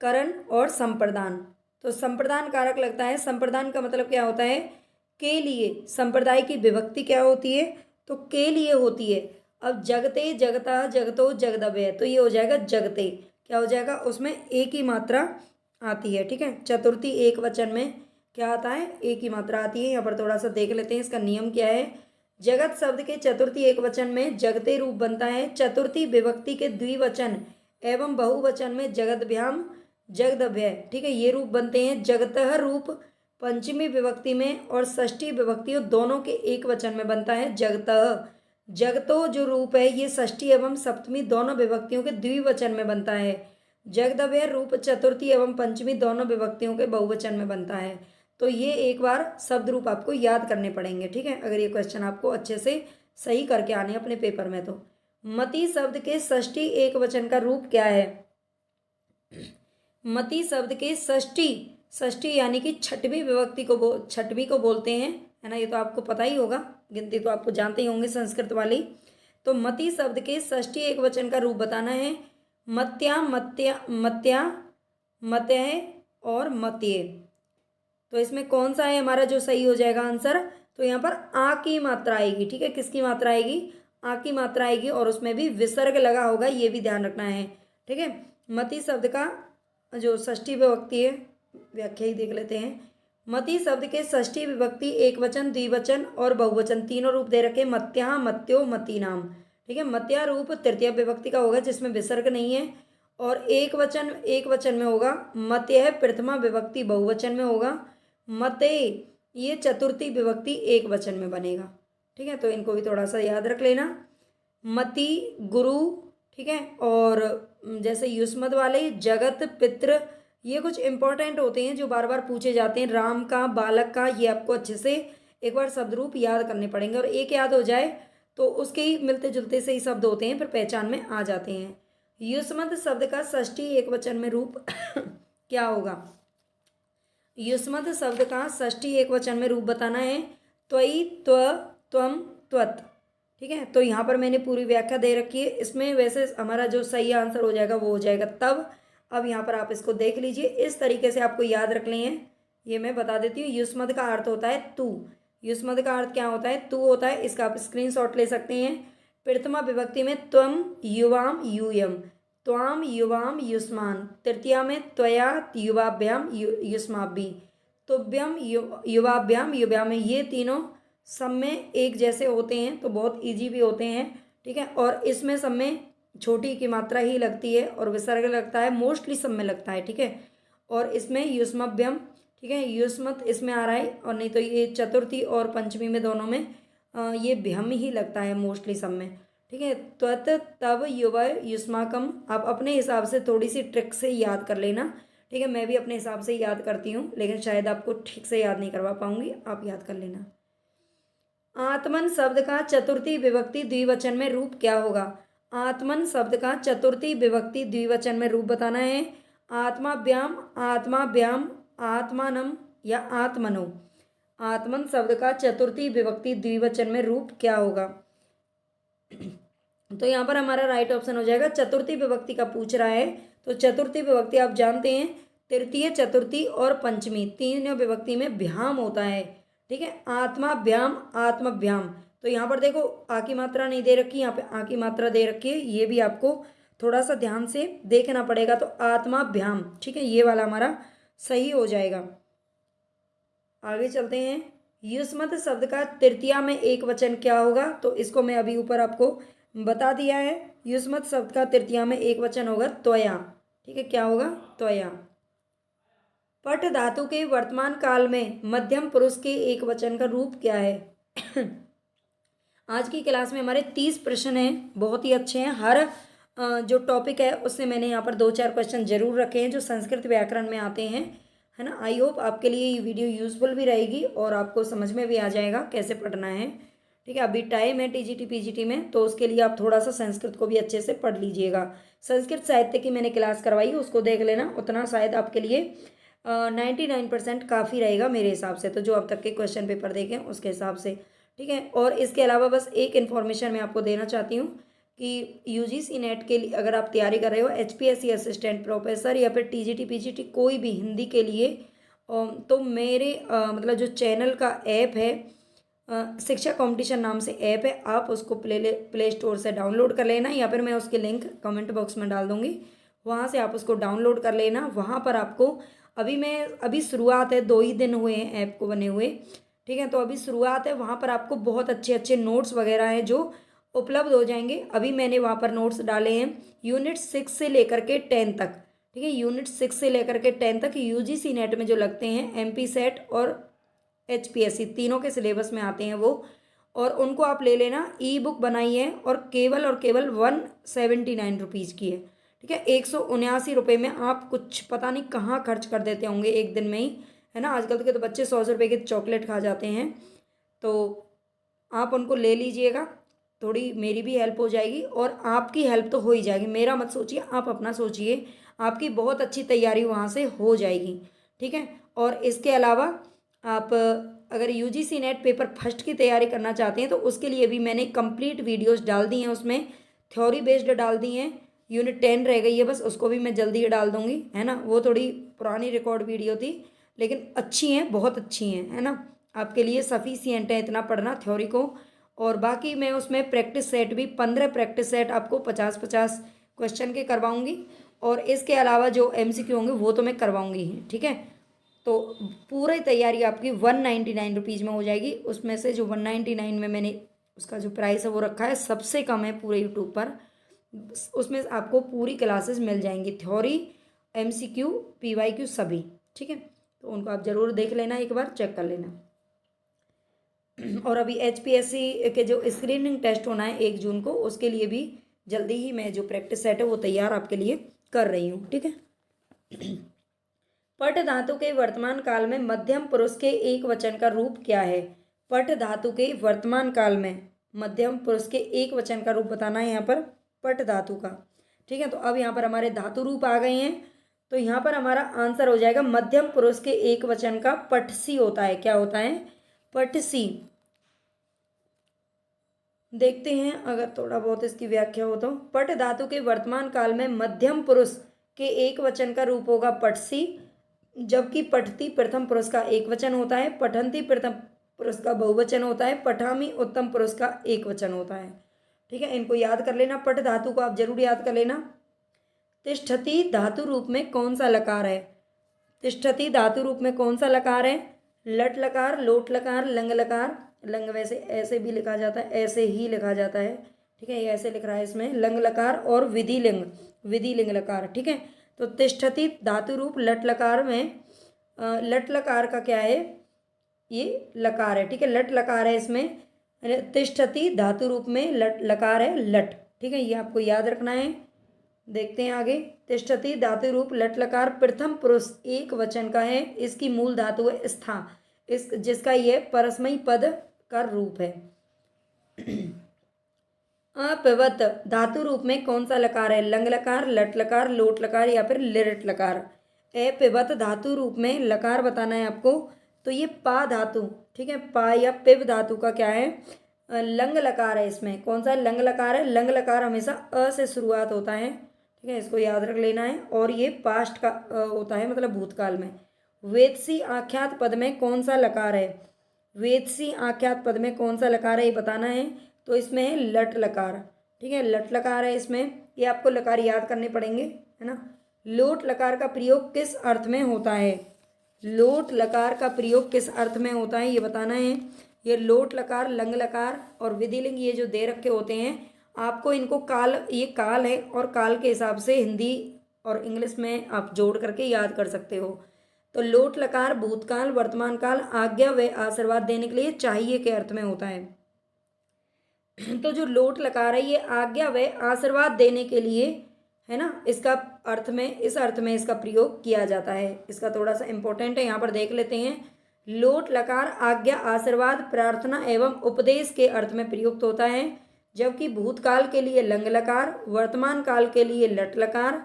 करण और संप्रदान। तो संप्रदान कारक लगता है। संप्रदान का मतलब क्या होता है? के लिए। संप्रदाय की विभक्ति क्या होती है? तो के लिए होती है। अब जगते, जगता, जगतो, जगदव्य, तो ये हो जाएगा जगते। क्या हो जाएगा? उसमें एक ही मात्रा आती है, ठीक है। चतुर्थी एक वचन में क्या आता है? एक ही मात्रा आती है। यहाँ पर थोड़ा सा देख लेते हैं इसका नियम क्या है। जगत शब्द के चतुर्थी एक वचन में जगते रूप बनता है। चतुर्थी विभक्ति के द्विवचन एवं बहुवचन में जगदभ्याम, जगदभ्य, ठीक है, ये रूप बनते हैं। जगतः रूप पंचमी विभक्ति में और षष्ठी विभक्तियों दोनों के एक वचन में बनता है, जगतः। जगतो जो रूप है ये षष्ठी एवं सप्तमी दोनों विभक्तियों के द्विवचन में बनता है। जगदभ्य रूप चतुर्थी एवं पंचमी दोनों विभक्तियों के बहुवचन में बनता है। तो ये एक बार शब्द रूप आपको याद करने पड़ेंगे, ठीक है, अगर ये क्वेश्चन आपको अच्छे से सही करके आने अपने पेपर में। तो मति शब्द के षष्ठी एक वचन का रूप क्या है? मति शब्द के षष्ठी, षष्ठी यानी कि छठवीं विभक्ति को छठवीं को बोलते हैं, है ना, ये तो आपको पता ही होगा, गिनती तो आपको जानते ही होंगे संस्कृत वाली। तो मति शब्द के षष्ठी एक वचन का रूप बताना है। मत्या, मत्या, मत्या, मत्य, और मत्य। तो इसमें कौन सा है हमारा जो सही हो जाएगा आंसर? तो यहाँ पर आ की मात्रा आएगी। ठीक है, किसकी मात्रा आएगी? आ की मात्रा आएगी और उसमें भी विसर्ग लगा होगा, ये भी ध्यान रखना है। ठीक है, मति शब्द का जो षष्ठी विभक्ति है, व्याख्या ही देख लेते हैं। मति शब्द के षष्ठी विभक्ति एक वचन, द्विवचन और बहुवचन तीनों रूप दे रखे। मत्या, मत्यो, मती नाम। ठीक है, मत्या रूप तृतीय विभक्ति का होगा जिसमें विसर्ग नहीं है और एक वचन में होगा। मत्य है प्रथमा विभक्ति बहुवचन में होगा। मते ये चतुर्थी विभक्ति एक वचन में बनेगा। ठीक है, तो इनको भी थोड़ा सा याद रख लेना। मति, गुरु, ठीक है, और जैसे युष्मद वाले जगत, पितृ, ये कुछ इंपॉर्टेंट होते हैं जो बार बार पूछे जाते हैं। राम का, बालक का, ये आपको अच्छे से एक बार शब्द रूप याद करने पड़ेंगे और एक याद हो जाए तो उसके ही मिलते जुलते से ही शब्द होते हैं, फिर पहचान में आ जाते हैं। युष्मद शब्द का षष्ठी एक वचन में रूप क्या होगा? युष्मद शब्द का षष्ठी एक वचन में रूप बताना है। त्वयि, त्व, त्वम, त्वत्। ठीक है, तो यहाँ पर मैंने पूरी व्याख्या दे रखी है। इसमें वैसे हमारा जो सही आंसर हो जाएगा वो हो जाएगा तब। अब यहाँ पर आप इसको देख लीजिए, इस तरीके से आपको याद रखने हैं। ये मैं बता देती हूँ। युष्मद का अर्थ होता है तू। युष्मद का अर्थ क्या होता है? तू होता है। इसका आप स्क्रीनशॉट ले सकते हैं। प्रथमा विभक्ति में त्वम, युवाम, यूयम, त्वाम, युवाम, युष्मान। तृतीया में त्वया, युवाभ्याम, युष्माभि, तुभ्यम, युवाभ्याम, युव्याम। ये तीनों सब में एक जैसे होते हैं तो बहुत इजी भी होते हैं। ठीक है, और इसमें सब में छोटी की मात्रा ही लगती है और विसर्ग लगता है, मोस्टली सब में लगता है। ठीक है, और इसमें युष्मभ्यम, ठीक है, युष्मत इसमें आ रहा है, और नहीं तो ये चतुर्थी और पंचमी में दोनों में ये भ्यम ही लगता है मोस्टली सब में। ठीक है, त्वत, तब, युवा, युष्माकम। आप अपने हिसाब से थोड़ी सी ट्रिक से याद कर लेना। ठीक है, मैं भी अपने हिसाब से याद करती हूँ लेकिन शायद आपको ठीक से याद नहीं करवा पाऊंगी, आप याद कर लेना। आत्मन शब्द का चतुर्थी विभक्ति द्विवचन में रूप क्या होगा? आत्मन शब्द का चतुर्थी विभक्ति द्विवचन में रूप बताना है। आत्माभ्याम, आत्माभ्याम, आत्मानम या आत्मनो। आत्मन शब्द का चतुर्थी विभक्ति द्विवचन में रूप क्या होगा? तो यहाँ पर हमारा राइट ऑप्शन हो जाएगा, चतुर्थी विभक्ति का पूछ रहा है। तो चतुर्थी विभक्ति आप जानते हैं, तृतीय, चतुर्थी और पंचमी तीनों विभक्ति में भ्याम होता है। ठीक है, आत्माभ्याम, आत्मभ्याम। तो यहाँ पर देखो आ की मात्रा नहीं दे रखी, यहाँ पे आ की मात्रा दे रखी है, ये भी आपको थोड़ा सा ध्यान से देखना पड़ेगा। तो आत्माभ्याम, ठीक है, ये वाला हमारा सही हो जाएगा। आगे चलते हैं। युष्मत शब्द का तृतीया में एक वचन क्या होगा? तो इसको मैं अभी ऊपर आपको बता दिया है। युष्मत शब्द का तृतीया में एक वचन होगा त्वया। ठीक है, क्या होगा? त्वया। पट धातु के वर्तमान काल में मध्यम पुरुष के एक वचन का रूप क्या है? आज की क्लास में हमारे 30 प्रश्न हैं, बहुत ही अच्छे हैं। हर जो टॉपिक है उससे मैंने यहाँ पर 2-4 क्वेश्चन जरूर रखे हैं जो संस्कृत व्याकरण में आते हैं, है ना। आई होप आपके लिए ये वीडियो यूजफुल भी रहेगी और आपको समझ में भी आ जाएगा कैसे पढ़ना है। ठीक है, अभी टाइम है टीजीटी पीजीटी में, तो उसके लिए आप थोड़ा सा संस्कृत को भी अच्छे से पढ़ लीजिएगा। संस्कृत साहित्य की मैंने क्लास करवाई, उसको देख लेना, उतना शायद आपके लिए 99% काफ़ी रहेगा मेरे हिसाब से, तो जो अब तक के क्वेश्चन पेपर देखें उसके हिसाब से। ठीक है, और इसके अलावा बस एक इन्फॉर्मेशन मैं आपको देना चाहती हूँ कि यूजीसी नेट के लिए अगर आप तैयारी कर रहे हो, एचपीएससी असिस्टेंट प्रोफेसर या फिर टीजीटी पीजीटी कोई भी हिंदी के लिए, तो मेरे मतलब जो चैनल का ऐप है, शिक्षा कंपटीशन नाम से ऐप है, आप उसको प्ले स्टोर से डाउनलोड कर लेना, या फिर मैं उसके लिंक कमेंट बॉक्स में डाल दूँगी, वहाँ से आप उसको डाउनलोड कर लेना। वहाँ पर आपको अभी शुरुआत है, 2 ही दिन हुए हैं ऐप को बने हुए। ठीक है, तो अभी शुरुआत है, वहाँ पर आपको बहुत अच्छे अच्छे नोट्स वगैरह हैं जो उपलब्ध हो जाएंगे। अभी मैंने वहाँ पर नोट्स डाले हैं यूनिट 6 से लेकर के 10 तक। ठीक है, यूनिट 6 से लेकर के 10 तक यूजीसी नेट में जो लगते हैं, एमपी सेट और एचपीएससी तीनों के सिलेबस में आते हैं वो, और उनको आप ले लेना। ई बुक बनाई है और केवल 179 रुपीज़ की है। ठीक है, 179 रुपये में आप कुछ पता नहीं कहाँ खर्च कर देते होंगे एक दिन में ही, है ना। आजकल के तो बच्चे 100 रुपये के चॉकलेट खा जाते हैं, तो आप उनको ले लीजिएगा, थोड़ी मेरी भी हेल्प हो जाएगी और आपकी हेल्प तो हो ही जाएगी। मेरा मत सोचिए, आप अपना सोचिए, आपकी बहुत अच्छी तैयारी वहाँ से हो जाएगी। ठीक है, और इसके अलावा आप अगर यूजीसी नेट पेपर फर्स्ट की तैयारी करना चाहते हैं तो उसके लिए भी मैंने कंप्लीट वीडियोस डाल दी हैं, उसमें थ्योरी बेस्ड डाल दी हैं, यूनिट 10 रह गई है बस, उसको भी मैं जल्दी ही डाल दूँगी, है ना। वो थोड़ी पुरानी रिकॉर्ड वीडियो थी लेकिन अच्छी हैं, बहुत अच्छी हैं, है ना। आपके लिए सफिशिएंट है इतना पढ़ना थ्योरी को। और बाकी मैं उसमें प्रैक्टिस सेट भी 15 प्रैक्टिस सेट आपको 50-50 क्वेश्चन के करवाऊँगी। और इसके अलावा जो MCQ होंगे वो तो मैं करवाऊँगी ही, ठीक है। तो पूरी तैयारी आपकी 199 रुपीज़ में हो जाएगी। उसमें से जो 199 में मैंने उसका जो प्राइस है वो रखा है, सबसे कम है पूरे यूट्यूब पर। उसमें आपको पूरी क्लासेस मिल जाएंगी, थ्योरी, MCQ, PYQ सभी, ठीक है। तो उनको आप ज़रूर देख लेना, एक बार चेक कर लेना। और अभी HPSC के जो स्क्रीनिंग टेस्ट होना है 1 जून को, उसके लिए भी जल्दी ही मैं जो प्रैक्टिस सेट है वो तैयार आपके लिए कर रही हूँ, ठीक है। पट धातु के वर्तमान काल में मध्यम पुरुष के एक वचन का रूप क्या है? पट धातु के वर्तमान काल में मध्यम पुरुष के एक वचन का रूप बताना है यहाँ पर पट धातु का, ठीक है। तो अब यहाँ पर हमारे धातु रूप आ गए हैं, तो यहाँ पर हमारा आंसर हो जाएगा मध्यम पुरुष के एक वचन का पटसी होता है। क्या होता है? पटसी। देखते हैं अगर थोड़ा बहुत इसकी व्याख्या हो तो। पट धातु के वर्तमान काल में मध्यम पुरुष के एक वचन का रूप होगा पटसी, जबकि पठती प्रथम पुरुष का एक वचन होता है, पठंती प्रथम पुरुष का बहुवचन होता है, पठामी उत्तम पुरुष का एक वचन होता है, ठीक है। इनको याद कर लेना, पट धातु को आप जरूर याद कर लेना। तिष्ठति धातु रूप में कौन सा लकार है? तिष्ठति धातु रूप में कौन सा लकार है? लट लकार, लोट लकार, लंग लकार। लंग वैसे ऐसे भी लिखा जाता है, ऐसे ही लिखा जाता है, ठीक है। ये ऐसे लिख रहा है इसमें, लंग लकार और विधिलिंग, विधिलिंग लकार, ठीक है। तो तिष्ठति धातु रूप लट लकार में लट लकार का क्या है? ये लकार है, ठीक है, लट लकार है इसमें। तिष्ठति धातु रूप में लट लकार है, लट, ठीक है, ये आपको याद रखना है। देखते हैं आगे। तिष्ठति धातु रूप लट लकार प्रथम पुरुष एक वचन का है, इसकी मूल धातु है स्था, इस जिसका यह परस्मयी पद का रूप है। अपिवत धातु रूप में कौन सा लकार है? लंग लकार, लट लकार, लोट लकार या फिर लिरट लकार। अपिवत धातु रूप में लकार बताना है आपको, तो ये पा धातु, ठीक है, पा या पिव धातु का क्या है? लंग लकार है। इसमें कौन सा लंग लकार है? लंग लकार हमेशा अ से शुरुआत होता है, ठीक है, इसको याद रख लेना है। और ये पास्ट का होता है, मतलब भूतकाल में। वेदसी आख्यात पद में कौन सा लकार है? वेदसी आख्यात पद में कौन सा लकार है ये बताना है, तो इसमें है लट लकार, ठीक है, लट लकार है इसमें। ये आपको लकार याद करने पड़ेंगे, है ना। लोट लकार का प्रयोग किस अर्थ में होता है? लोट लकार का प्रयोग किस अर्थ में होता है ये बताना है। ये लोट लकार, लंग लकार और विधिलिंग ये जो दे रखे होते हैं आपको, इनको काल, ये काल है और काल के हिसाब से हिंदी और इंग्लिश में आप जोड़ करके याद कर सकते हो। तो लोट लकार भूतकाल, वर्तमान काल, आज्ञा व आशीर्वाद देने के लिए, चाहिए के अर्थ में होता है। तो जो लोट लकार है ये आज्ञा व आशीर्वाद देने के लिए, है ना, इसका अर्थ में, इस अर्थ में इसका प्रयोग किया जाता है। इसका थोड़ा सा इंपॉर्टेंट है, यहाँ पर देख लेते हैं। लोट लकार आज्ञा, आशीर्वाद, प्रार्थना एवं उपदेश के अर्थ में प्रयुक्त होता है, जबकि भूतकाल के लिए लंग लकार, वर्तमान काल के लिए लट लकार,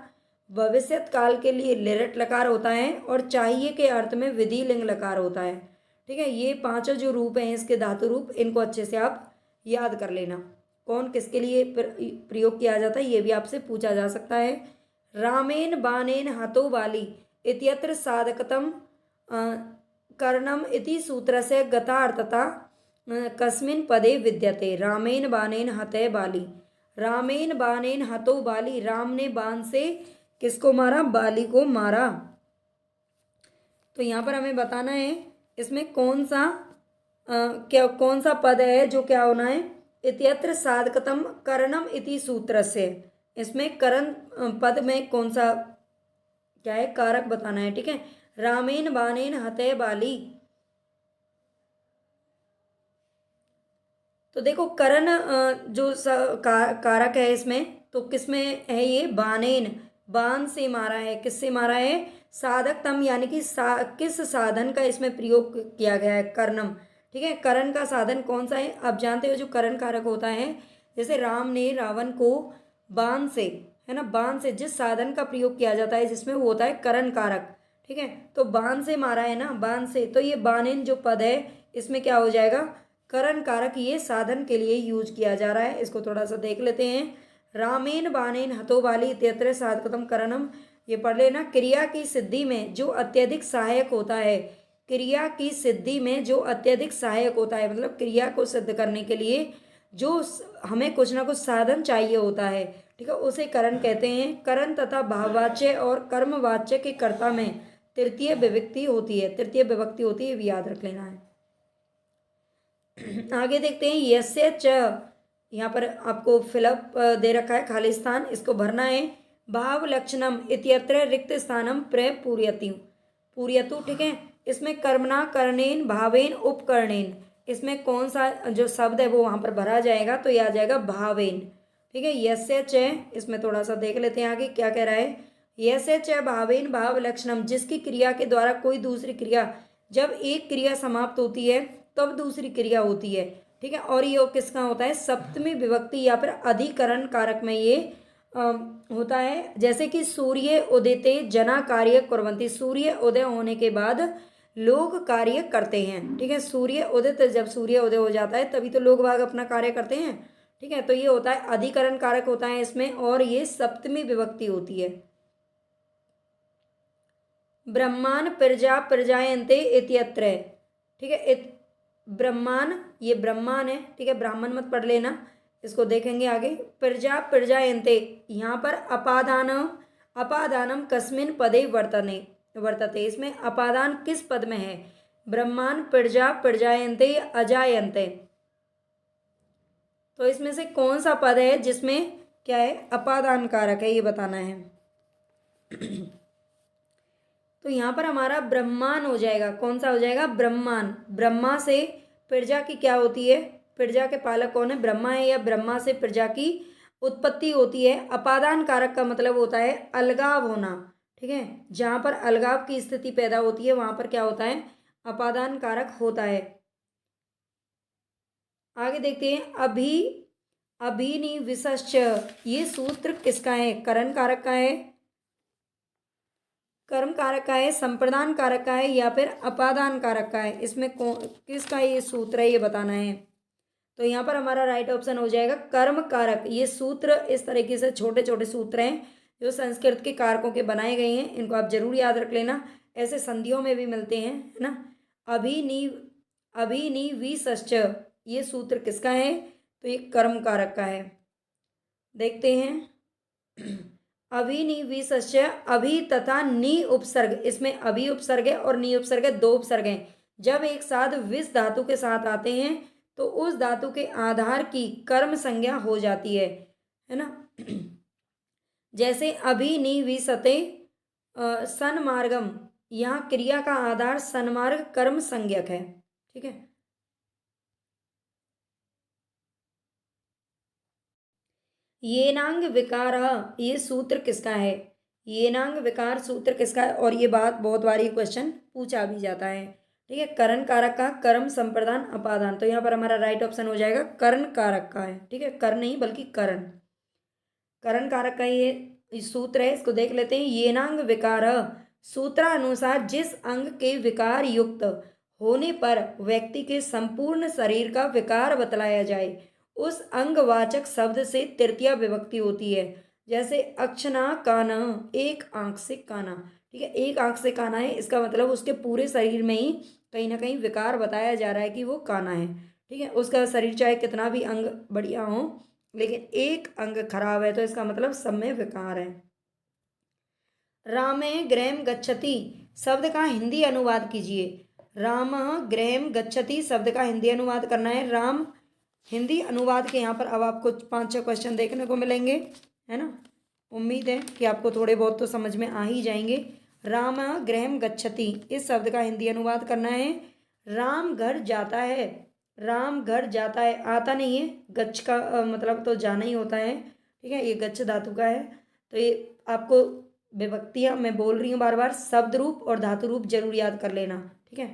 भविष्यत काल के लिए लिरट लकार होता है और चाहिए के अर्थ में विधि लिंग लकार होता है, ठीक है। ये पांचों जो रूप हैं इसके धातु रूप, इनको अच्छे से आप याद कर लेना। कौन किसके लिए प्रयोग किया जाता है ये भी आपसे पूछा जा सकता है। रामेन बानेन हतो बाली इत्यत्र साधकतम कर्णम इति सूत्र से गतार्थता कस्मिन पदे विद्यते। रामेन बानेन हते बाली, रामेन बानेन हतो बाली, राम ने बाण से किसको मारा? बाली को मारा। तो यहाँ पर हमें बताना है इसमें कौन सा क्या, कौन सा पद है जो क्या होना है? इत्यत्र साधकतम कर्णम इति सूत्र से, इसमें करण पद में कौन सा क्या है? कारक बताना है, ठीक है। रामेन बानेन हते बाली, तो देखो करण जो कारक है इसमें, तो किसमें है ये? बानेन, बाण से मारा है। किससे मारा है? साधक तम, यानी कि किस साधन का इसमें प्रयोग किया गया है? कर्णम, ठीक है। करण का साधन कौन सा है? आप जानते हो जो करण कारक होता है, जैसे राम ने रावण को बाण से, है ना, बाण से जिस साधन का प्रयोग किया जाता है जिसमें वो होता है करण कारक, ठीक है। तो बाण से मारा है ना, बाण से, तो ये बानेन जो पद है इसमें क्या हो जाएगा? करण कारक, ये साधन के लिए यूज किया जा रहा है। इसको थोड़ा सा देख लेते हैं। रामेन बाणेन हतो बाली इत्यत्र साधकतम करणम, ये पढ़ लेना। क्रिया की सिद्धि में जो अत्यधिक सहायक होता है, क्रिया की सिद्धि में जो अत्यधिक सहायक होता है, मतलब क्रिया को सिद्ध करने के लिए जो हमें कुछ ना कुछ साधन चाहिए होता है, ठीक है, उसे करण कहते हैं। करण तथा भाववाच्य और कर्मवाच्य के कर्ता में तृतीय विभक्ति होती है, तृतीय विभक्ति होती है, भी याद रख लेना है। आगे देखते हैं यस्य च, यहाँ पर आपको फिलअप दे रखा है खाली स्थान, इसको भरना है। भाव लक्षणम इत्यत्र रिक्त स्थानम प्रपूर्यति पूर्यतु, ठीक है। इसमें कर्मणा कर्णेन भावेन उपकरणेन, इसमें कौन सा जो शब्द है वो वहाँ पर भरा जाएगा, तो यह आ जाएगा भावेन, ठीक है। यस्य च, इसमें थोड़ा सा देख लेते हैं आगे क्या कह रहा है। यस्य च भावेन भाव लक्षणम, जिसकी क्रिया के द्वारा कोई दूसरी क्रिया, जब एक क्रिया समाप्त होती है तब दूसरी क्रिया होती है, ठीक है। और ये किसका होता है, सप्तमी विभक्ति या फिर अधिकरण कारक में ये होता है। जैसे कि सूर्य उदिते जना कार्य कुर्वन्ति, सूर्य उदय होने के बाद लोग कार्य करते हैं, ठीक है। सूर्य उदित, जब सूर्य उदय हो जाता है तभी तो लोग बाग अपना कार्य करते हैं, ठीक है। तो ये होता है अधिकरण कारक होता है इसमें, और ये सप्तमी विभक्ति होती है। ब्रह्मांड प्रजा प्रजायन्ते इत्यत्र, ठीक है। ब्रह्मांड, ये ब्रह्मांड है, ठीक है, ब्राह्मण मत पढ़ लेना, इसको देखेंगे आगे। प्रजा प्रजायन्ते, यहाँ पर अपादानम कस्मिन पदे वर्तते, इसमें अपादान किस पद में है, ब्रह्मांड प्रजा प्रजायन्ते अजायन्ते, तो इसमें से कौन सा पद है जिसमें क्या है, अपादान कारक है, ये बताना है। तो यहाँ पर हमारा ब्रह्मांड हो जाएगा, कौन सा हो जाएगा, ब्रह्मांड। ब्रह्मा से प्रजा की क्या होती है, प्रजा के पालक कौन है, ब्रह्मा है, या ब्रह्मा से प्रजा की उत्पत्ति होती है। अपादान कारक का मतलब होता है अलगाव होना, ठीक है। जहाँ पर अलगाव की स्थिति पैदा होती है वहाँ पर क्या होता है, अपादान कारक होता है। आगे देखते हैं अभिनिविशश्च, ये सूत्र किसका है, करण कारक का है, कर्म कारक का है, संप्रदान कारक का है, या फिर अपादान कारक का है, इसमें किसका ये सूत्र है, ये बताना है। तो यहाँ पर हमारा राइट ऑप्शन हो जाएगा कर्म कारक। ये सूत्र इस तरीके से छोटे छोटे सूत्र हैं जो संस्कृत के कारकों के बनाए गए हैं, इनको आप जरूर याद रख लेना, ऐसे संधियों में भी मिलते हैं, है ना। अभिनिविशश्च, ये सूत्र किसका है, तो ये कर्म कारक का है। देखते हैं अभिनिविशस्य, अभि तथा नि उपसर्ग, इसमें अभि उपसर्ग है और नि उपसर्ग है, दो उपसर्ग हैं। जब एक साथ विस धातु के साथ आते हैं तो उस धातु के आधार की कर्म संज्ञा हो जाती है ना। जैसे अभिनिविशते सन्मार्गम, यहाँ क्रिया का आधार सन्मार्ग कर्म संज्ञक है, ठीक है। येनांग विकार, ये सूत्र किसका है, येनांग विकार सूत्र किसका है, और ये बात बहुत बारी क्वेश्चन पूछा भी जाता है, ठीक है। करण कारक का कर्म संप्रदान अपादान, तो यहाँ पर हमारा राइट ऑप्शन हो जाएगा करण कारक का है, ठीक है, कर नहीं बल्कि करण, करण कारक का ये सूत्र है, इसको देख लेते हैं। येनांग विकार, सूत्रानुसार जिस अंग के विकार युक्त होने पर व्यक्ति के संपूर्ण शरीर का विकार बतलाया जाए उस अंगवाचक शब्द से तृतीया विभक्ति होती है। जैसे अक्षना काना, एक आंख से काना, ठीक है, एक आंख से काना है, इसका मतलब उसके पूरे शरीर में ही कहीं ना कहीं विकार बताया जा रहा है कि वो काना है, ठीक है। उसका शरीर चाहे कितना भी अंग बढ़िया हो, लेकिन एक अंग खराब है तो इसका मतलब सब में विकार है। रामे गृहम गच्छति शब्द का हिंदी अनुवाद कीजिए। राम गृहम गच्छति शब्द का हिंदी अनुवाद करना है। राम हिंदी अनुवाद के यहाँ पर अब आपको 5-6 क्वेश्चन देखने को मिलेंगे, है ना। उम्मीद है कि आपको थोड़े बहुत तो समझ में आ ही जाएंगे। राम गृहम गच्छति, इस शब्द का हिंदी अनुवाद करना है। राम घर जाता है, राम घर जाता है, आता नहीं है, गच्छ का मतलब तो जाना ही होता है, ठीक है, ये गच्छ धातु का है। तो ये आपको विभक्तियाँ मैं बोल रही हूँ बार बार, शब्द रूप और धातु रूप जरूर याद कर लेना, ठीक है।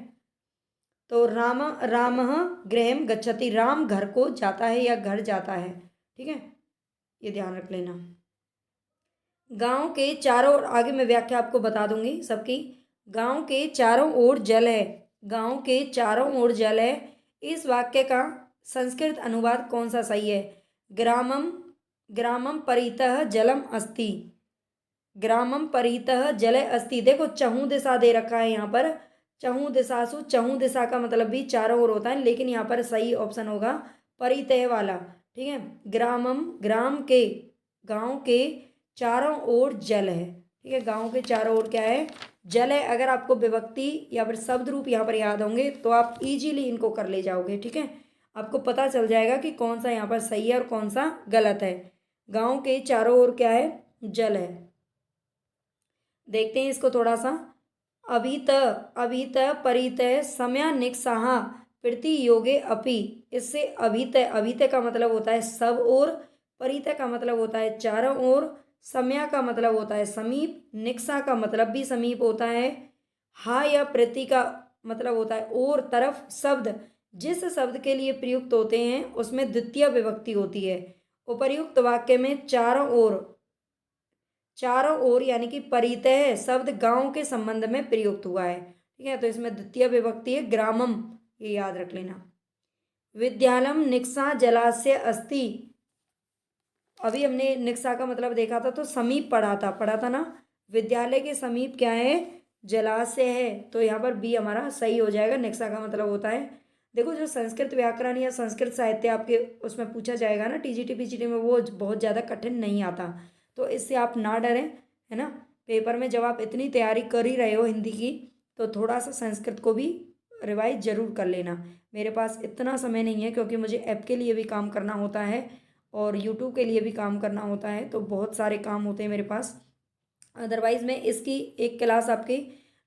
तो राम गृहम गच्छति, राम घर को जाता है या घर जाता है, ठीक है, ये ध्यान रख लेना। गांव के चारों ओर, आगे मैं व्याख्या आपको बता दूंगी सबकी। गांव के चारों ओर जल है, गांव के चारों ओर जल है, इस वाक्य का संस्कृत अनुवाद कौन सा सही है। ग्रामम ग्रामम परितः जलम अस्ति, ग्रामम परितः जले अस्ति। देखो चहु दिशा दे रखा है यहाँ पर, चहु दिशासु, चहु दिशा का मतलब भी चारों ओर होता है, लेकिन यहाँ पर सही ऑप्शन होगा परितः वाला। ठीक है, ग्रामम, ग्राम के, गांव के चारों ओर जल है। ठीक है, गांव के चारों ओर क्या है, जल है। अगर आपको विभक्ति या फिर शब्द रूप यहाँ पर याद होंगे तो आप इजीली इनको कर ले जाओगे। ठीक है, आपको पता चल जाएगा कि कौन सा यहाँ पर सही है और कौन सा गलत है। गांव के चारों ओर क्या है, जल है। देखते हैं इसको थोड़ा सा। अभित, अभित परित समयानिक्साहा प्रति योगे अपि। इससे अभित, अभित का मतलब होता है सब ओर, परित का मतलब होता है चारों ओर, समया का मतलब होता है समीप, निक्सा का मतलब भी समीप होता है, हा या प्रति का मतलब होता है और, तरफ। शब्द जिस शब्द के लिए प्रयुक्त होते हैं उसमें द्वितीय विभक्ति होती है। उपर्युक्त वाक्य में चारों ओर, चारों ओर यानी कि परितः शब्द गांव के संबंध में प्रयुक्त हुआ है। ठीक है, तो इसमें द्वितीय विभक्ति है ग्रामम, ये याद रख लेना। विद्यालम निक्सा जलाशय अस्ति। अभी हमने निक्सा का मतलब देखा था तो समीप पढ़ा था ना। विद्यालय के समीप क्या है, जलाशय है, तो यहाँ पर बी हमारा सही हो जाएगा। निक्सा का मतलब होता है, देखो जो संस्कृत व्याकरण या संस्कृत साहित्य आपके उसमें पूछा जाएगा ना टीजीटी पीजीटी में, वो बहुत ज़्यादा कठिन नहीं आता, तो इससे आप ना डरें, है ना। पेपर में जब आप इतनी तैयारी कर ही रहे हो हिंदी की, तो थोड़ा सा संस्कृत को भी रिवाइज जरूर कर लेना। मेरे पास इतना समय नहीं है क्योंकि मुझे ऐप के लिए भी काम करना होता है और यूट्यूब के लिए भी काम करना होता है, तो बहुत सारे काम होते हैं मेरे पास। अदरवाइज़ मैं इसकी एक क्लास आपकी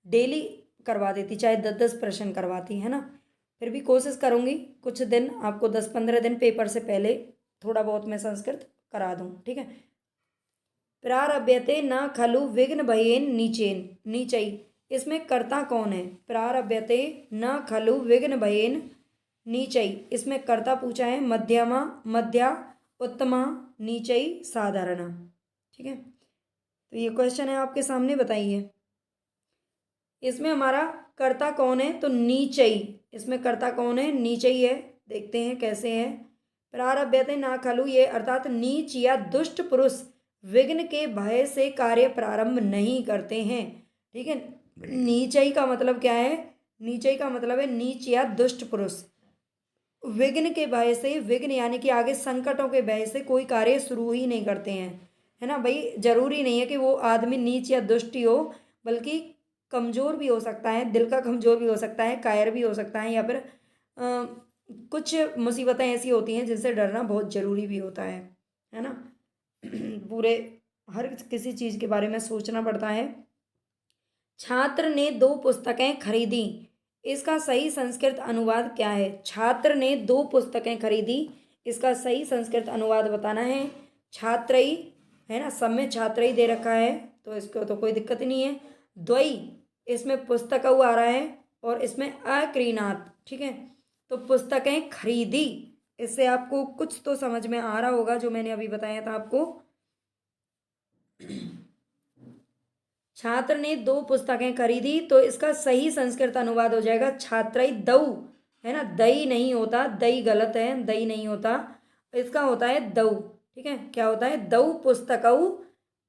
डेली करवा देती, चाहे 10-10 प्रश्न करवाती, है ना। फिर भी कोशिश करूँगी कुछ दिन आपको 10-15 दिन पेपर से पहले थोड़ा बहुत मैं संस्कृत करा दूँ। ठीक है, प्रारभ्यते न खलु विघ्न भयेन नीचेन, नीचई। इसमें कर्ता कौन है, प्रारभ्यते न खलु विघ्न भयेन नीचई, इसमें कर्ता पूछा है मध्यमा, मध्या, उत्तमा, नीचई, साधारण। ठीक है, तो ये क्वेश्चन है आपके सामने, बताइए इसमें हमारा कर्ता कौन है, तो नीचई, इसमें कर्ता कौन है, नीचई है। देखते हैं कैसे है। प्रारभ्यते ना खलु, ये अर्थात नीच या दुष्ट पुरुष विघ्न के भय से कार्य प्रारंभ नहीं करते हैं। ठीक है, नीचई का मतलब क्या है, नीचई का मतलब है नीच या दुष्ट पुरुष। विघ्न के भय से, विघ्न यानी कि आगे संकटों के भय से कोई कार्य शुरू ही नहीं करते हैं, है ना भाई। जरूरी नहीं है कि वो आदमी नीच या दुष्ट ही हो, बल्कि कमजोर भी हो सकता है, दिल का कमजोर भी हो सकता है, कायर भी हो सकता है, या फिर कुछ मुसीबतें ऐसी होती हैं जिनसे डरना बहुत जरूरी भी होता है ना। पूरे हर किसी चीज़ के बारे में सोचना पड़ता है। छात्र ने 2 पुस्तकें खरीदी, इसका सही संस्कृत अनुवाद क्या है। छात्र ने 2 पुस्तकें खरीदी, इसका सही संस्कृत अनुवाद बताना है। छात्रई, है ना, सब में छात्रई दे रखा है तो इसको तो कोई दिक्कत ही नहीं है। द्वई, इसमें पुस्तक आ रहा है और इसमें अक्रीणात। ठीक है, तो पुस्तकें खरीदी, इससे आपको कुछ तो समझ में आ रहा होगा जो मैंने अभी बताया था आपको। छात्र ने 2 पुस्तकें खरीदी, तो इसका सही संस्कृत अनुवाद हो जाएगा छात्रई दौ, है ना। दई नहीं होता, दई गलत है, दई नहीं होता, इसका होता है दौ। ठीक है, क्या होता है, दौ पुस्तकौ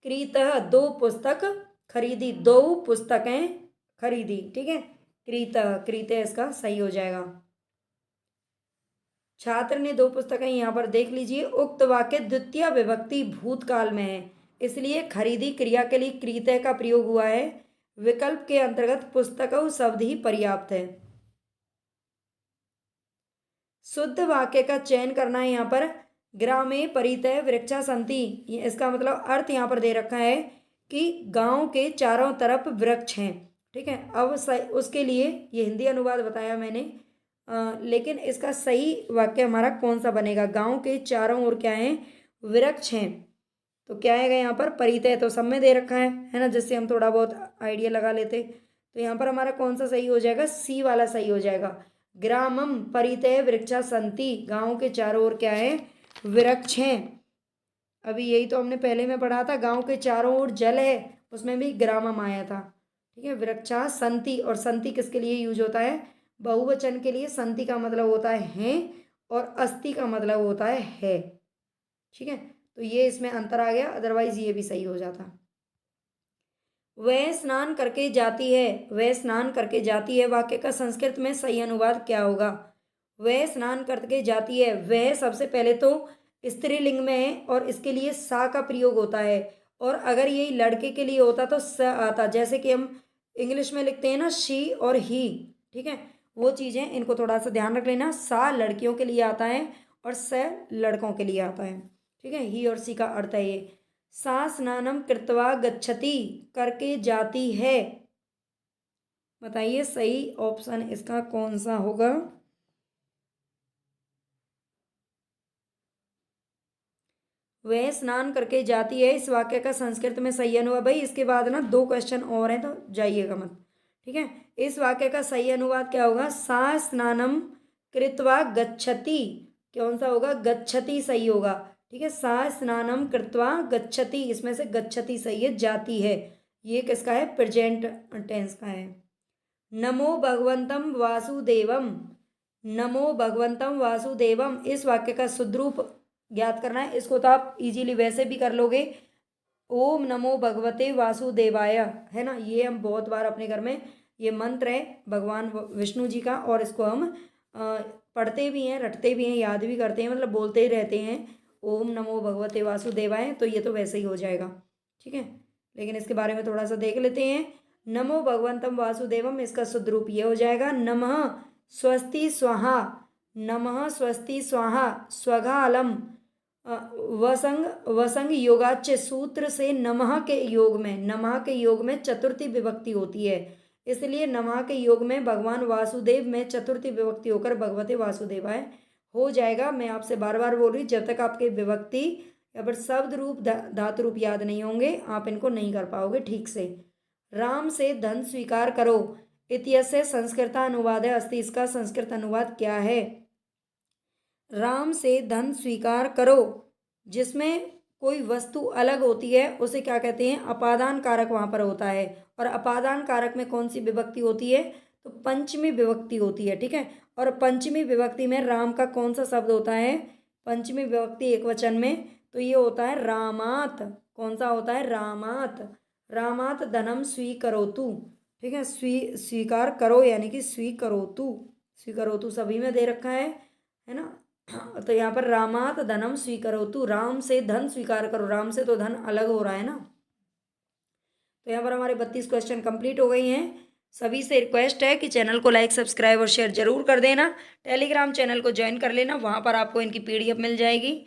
क्रीतः, 2 पुस्तक खरीदी, 2 पुस्तकें खरीदी। ठीक है, क्रीतः, क्रीतः इसका सही हो जाएगा। छात्र ने 2 पुस्तकें, यहाँ पर देख लीजिए उक्त वाक्य द्वितीय विभक्ति भूतकाल में है, इसलिए खरीदी क्रिया के लिए क्रीतः का प्रयोग हुआ है। विकल्प के अंतर्गत पुस्तकौ शब्द ही पर्याप्त है। शुद्ध वाक्य का चयन करना है। यहाँ पर ग्रामे परितः वृक्षा संति, इसका मतलब अर्थ यहाँ पर दे रखा है कि गांव के चारों तरफ वृक्ष हैं। ठीक है, अब उसके लिए ये हिंदी अनुवाद बताया मैंने, लेकिन इसका सही वाक्य हमारा कौन सा बनेगा। गांव के चारों ओर क्या है, वृक्ष हैं, तो क्या आएगा यहाँ पर, परितः तो सब में दे रखा है ना, जिससे हम थोड़ा बहुत आइडिया लगा लेते। तो यहाँ पर हमारा कौन सा सही हो जाएगा, सी वाला सही हो जाएगा। ग्रामम परितः वृक्षा संति, गांव के चारों ओर क्या है, वृक्ष हैं। अभी यही तो हमने पहले में पढ़ा था, गांव के चारों ओर जल है, उसमें भी ग्रामम आया था। ठीक है, वृक्षा संति, और संति किसके लिए यूज होता है, बहुवचन के लिए। संति का मतलब होता है और अस्थि का मतलब होता है। ठीक है, तो ये इसमें अंतर आ गया, अदरवाइज ये भी सही हो जाता। वह स्नान करके जाती है, वह स्नान करके जाती है वाक्य का संस्कृत में सही अनुवाद क्या होगा? वह स्नान करके जाती है, वह सबसे पहले तो स्त्रीलिंग में है और इसके लिए सा का प्रयोग होता है, और अगर ये लड़के के लिए होता तो स आता, जैसे कि हम इंग्लिश में लिखते हैं ना शी और ही, ठीक है, वो चीज़ें इनको थोड़ा सा ध्यान रख लेना। सा लड़कियों के लिए आता है और स लड़कों के लिए आता है, ठीक है, ही और सी का अर्थ है ये। सा स्नानम कृत्वा गच्छति, करके जाती है। बताइए सही ऑप्शन इसका कौन सा होगा? वह स्नान करके जाती है, इस वाक्य का संस्कृत में सही अनुवाद, भाई इसके बाद ना 2 क्वेश्चन और हैं तो जाइएगा मत, ठीक है। इस वाक्य का सही अनुवाद क्या होगा? सा स्नानम कृत्वा गच्छति, कौन सा होगा? गच्छति सही होगा, ठीक है। सा स्नानम कृत्वा गच्छति, इसमें से गच्छति सही है, जाती है, ये किसका है? प्रेजेंट टेंस का है। नमो भगवंतम वासुदेवम, नमो भगवंतम वासुदेवम, इस वाक्य का शुद्ध रूप ज्ञात करना है। इसको तो आप इजीली वैसे भी कर लोगे, ओम नमो भगवते वासुदेवाय, है ना, ये हम बहुत बार अपने घर में, ये मंत्र है भगवान विष्णु जी का, और इसको हम पढ़ते भी हैं, रटते भी हैं, याद भी करते हैं, मतलब बोलते ही रहते हैं ओम नमो भगवते वासुदेवाय, तो ये तो वैसे ही हो जाएगा, ठीक है। लेकिन इसके बारे में थोड़ा सा देख लेते हैं। नमो भगवंतम वासुदेवम, इसका शुद्ध रूप ये हो जाएगा नमः स्वस्ति स्वाहा, नमः स्वस्ति स्वाहा स्वगालम वसंग, वसंग योगाच सूत्र से नमः के योग में, नमः के योग में चतुर्थी विभक्ति होती है, इसलिए नमः के योग में भगवान वासुदेव में चतुर्थी विभक्ति होकर भगवते वासुदेवाय हो जाएगा। मैं आपसे बार बार बोल रही, जब तक आपके विभक्ति या फिर शब्द रूप धातु रूप याद नहीं होंगे आप इनको नहीं कर पाओगे ठीक से। राम से धन स्वीकार करो, इत्यस्य संस्कृतानुवाद अस्ति, इसका संस्कृत अनुवाद क्या है? राम से धन स्वीकार करो, जिसमें कोई वस्तु अलग होती है उसे क्या कहते हैं? अपादान कारक वहाँ पर होता है, और अपादान कारक में कौन सी विभक्ति होती है? तो पंचमी विभक्ति होती है, ठीक है। और पंचमी विभक्ति में राम का कौन सा शब्द होता है? पंचमी विभक्ति एक वचन में, तो ये होता है रामात, कौन सा होता है? रामात, रामात धनम स्वीकरोतु, ठीक है, स्वीकार करो यानी कि स्वीकरोतु, स्वीकरोतु सभी में दे रखा है ना। तो यहाँ पर रामात धनम स्वीकरोतु, राम से धन स्वीकार करो, राम से तो धन अलग हो रहा है ना। तो यहाँ पर हमारे 32 क्वेश्चन कंप्लीट हो गई हैं। सभी से रिक्वेस्ट है कि चैनल को लाइक सब्सक्राइब और शेयर जरूर कर देना। टेलीग्राम चैनल को ज्वाइन कर लेना, वहाँ पर आपको इनकी PDF मिल जाएगी,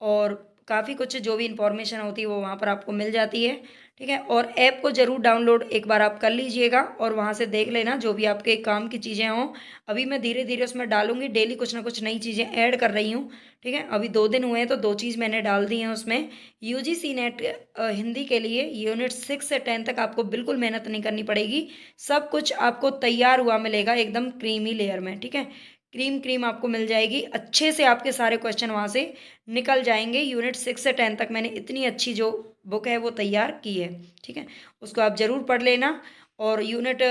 और काफ़ी कुछ जो भी इंफॉर्मेशन होती है वो वहाँ पर आपको मिल जाती है, ठीक है। और ऐप को ज़रूर डाउनलोड एक बार आप कर लीजिएगा, और वहाँ से देख लेना जो भी आपके काम की चीज़ें हों। अभी मैं धीरे धीरे उसमें डालूंगी, डेली कुछ ना कुछ नई चीज़ें ऐड कर रही हूँ, ठीक है। अभी 2 दिन हुए हैं तो 2 चीज़ मैंने डाल दी हैं उसमें। UGC नेट हिंदी के लिए यूनिट 6 से 10 तक आपको बिल्कुल मेहनत नहीं करनी पड़ेगी, सब कुछ आपको तैयार हुआ मिलेगा एकदम क्रीमी लेयर में, ठीक है। क्रीम आपको मिल जाएगी, अच्छे से आपके सारे क्वेश्चन वहाँ से निकल जाएंगे। यूनिट 6 से 10 तक मैंने इतनी अच्छी जो बुक है वो तैयार की है, ठीक है, उसको आप ज़रूर पढ़ लेना। और यूनिट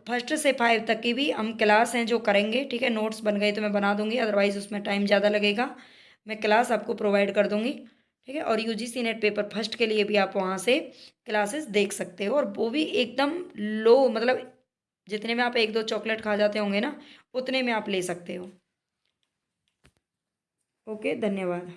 1 से 5 तक की भी हम क्लास हैं जो करेंगे, ठीक है। नोट्स बन गए तो मैं बना दूंगी, अदरवाइज़ उसमें टाइम ज़्यादा लगेगा, मैं क्लास आपको प्रोवाइड कर दूंगी, ठीक है। और UGC नेट पेपर फर्स्ट के लिए भी आप वहाँ से क्लासेस देख सकते हो, और वो भी एकदम लो, मतलब जितने में आप 1-2 चॉकलेट खा जाते होंगे ना, उतने में आप ले सकते हो। ओके, धन्यवाद।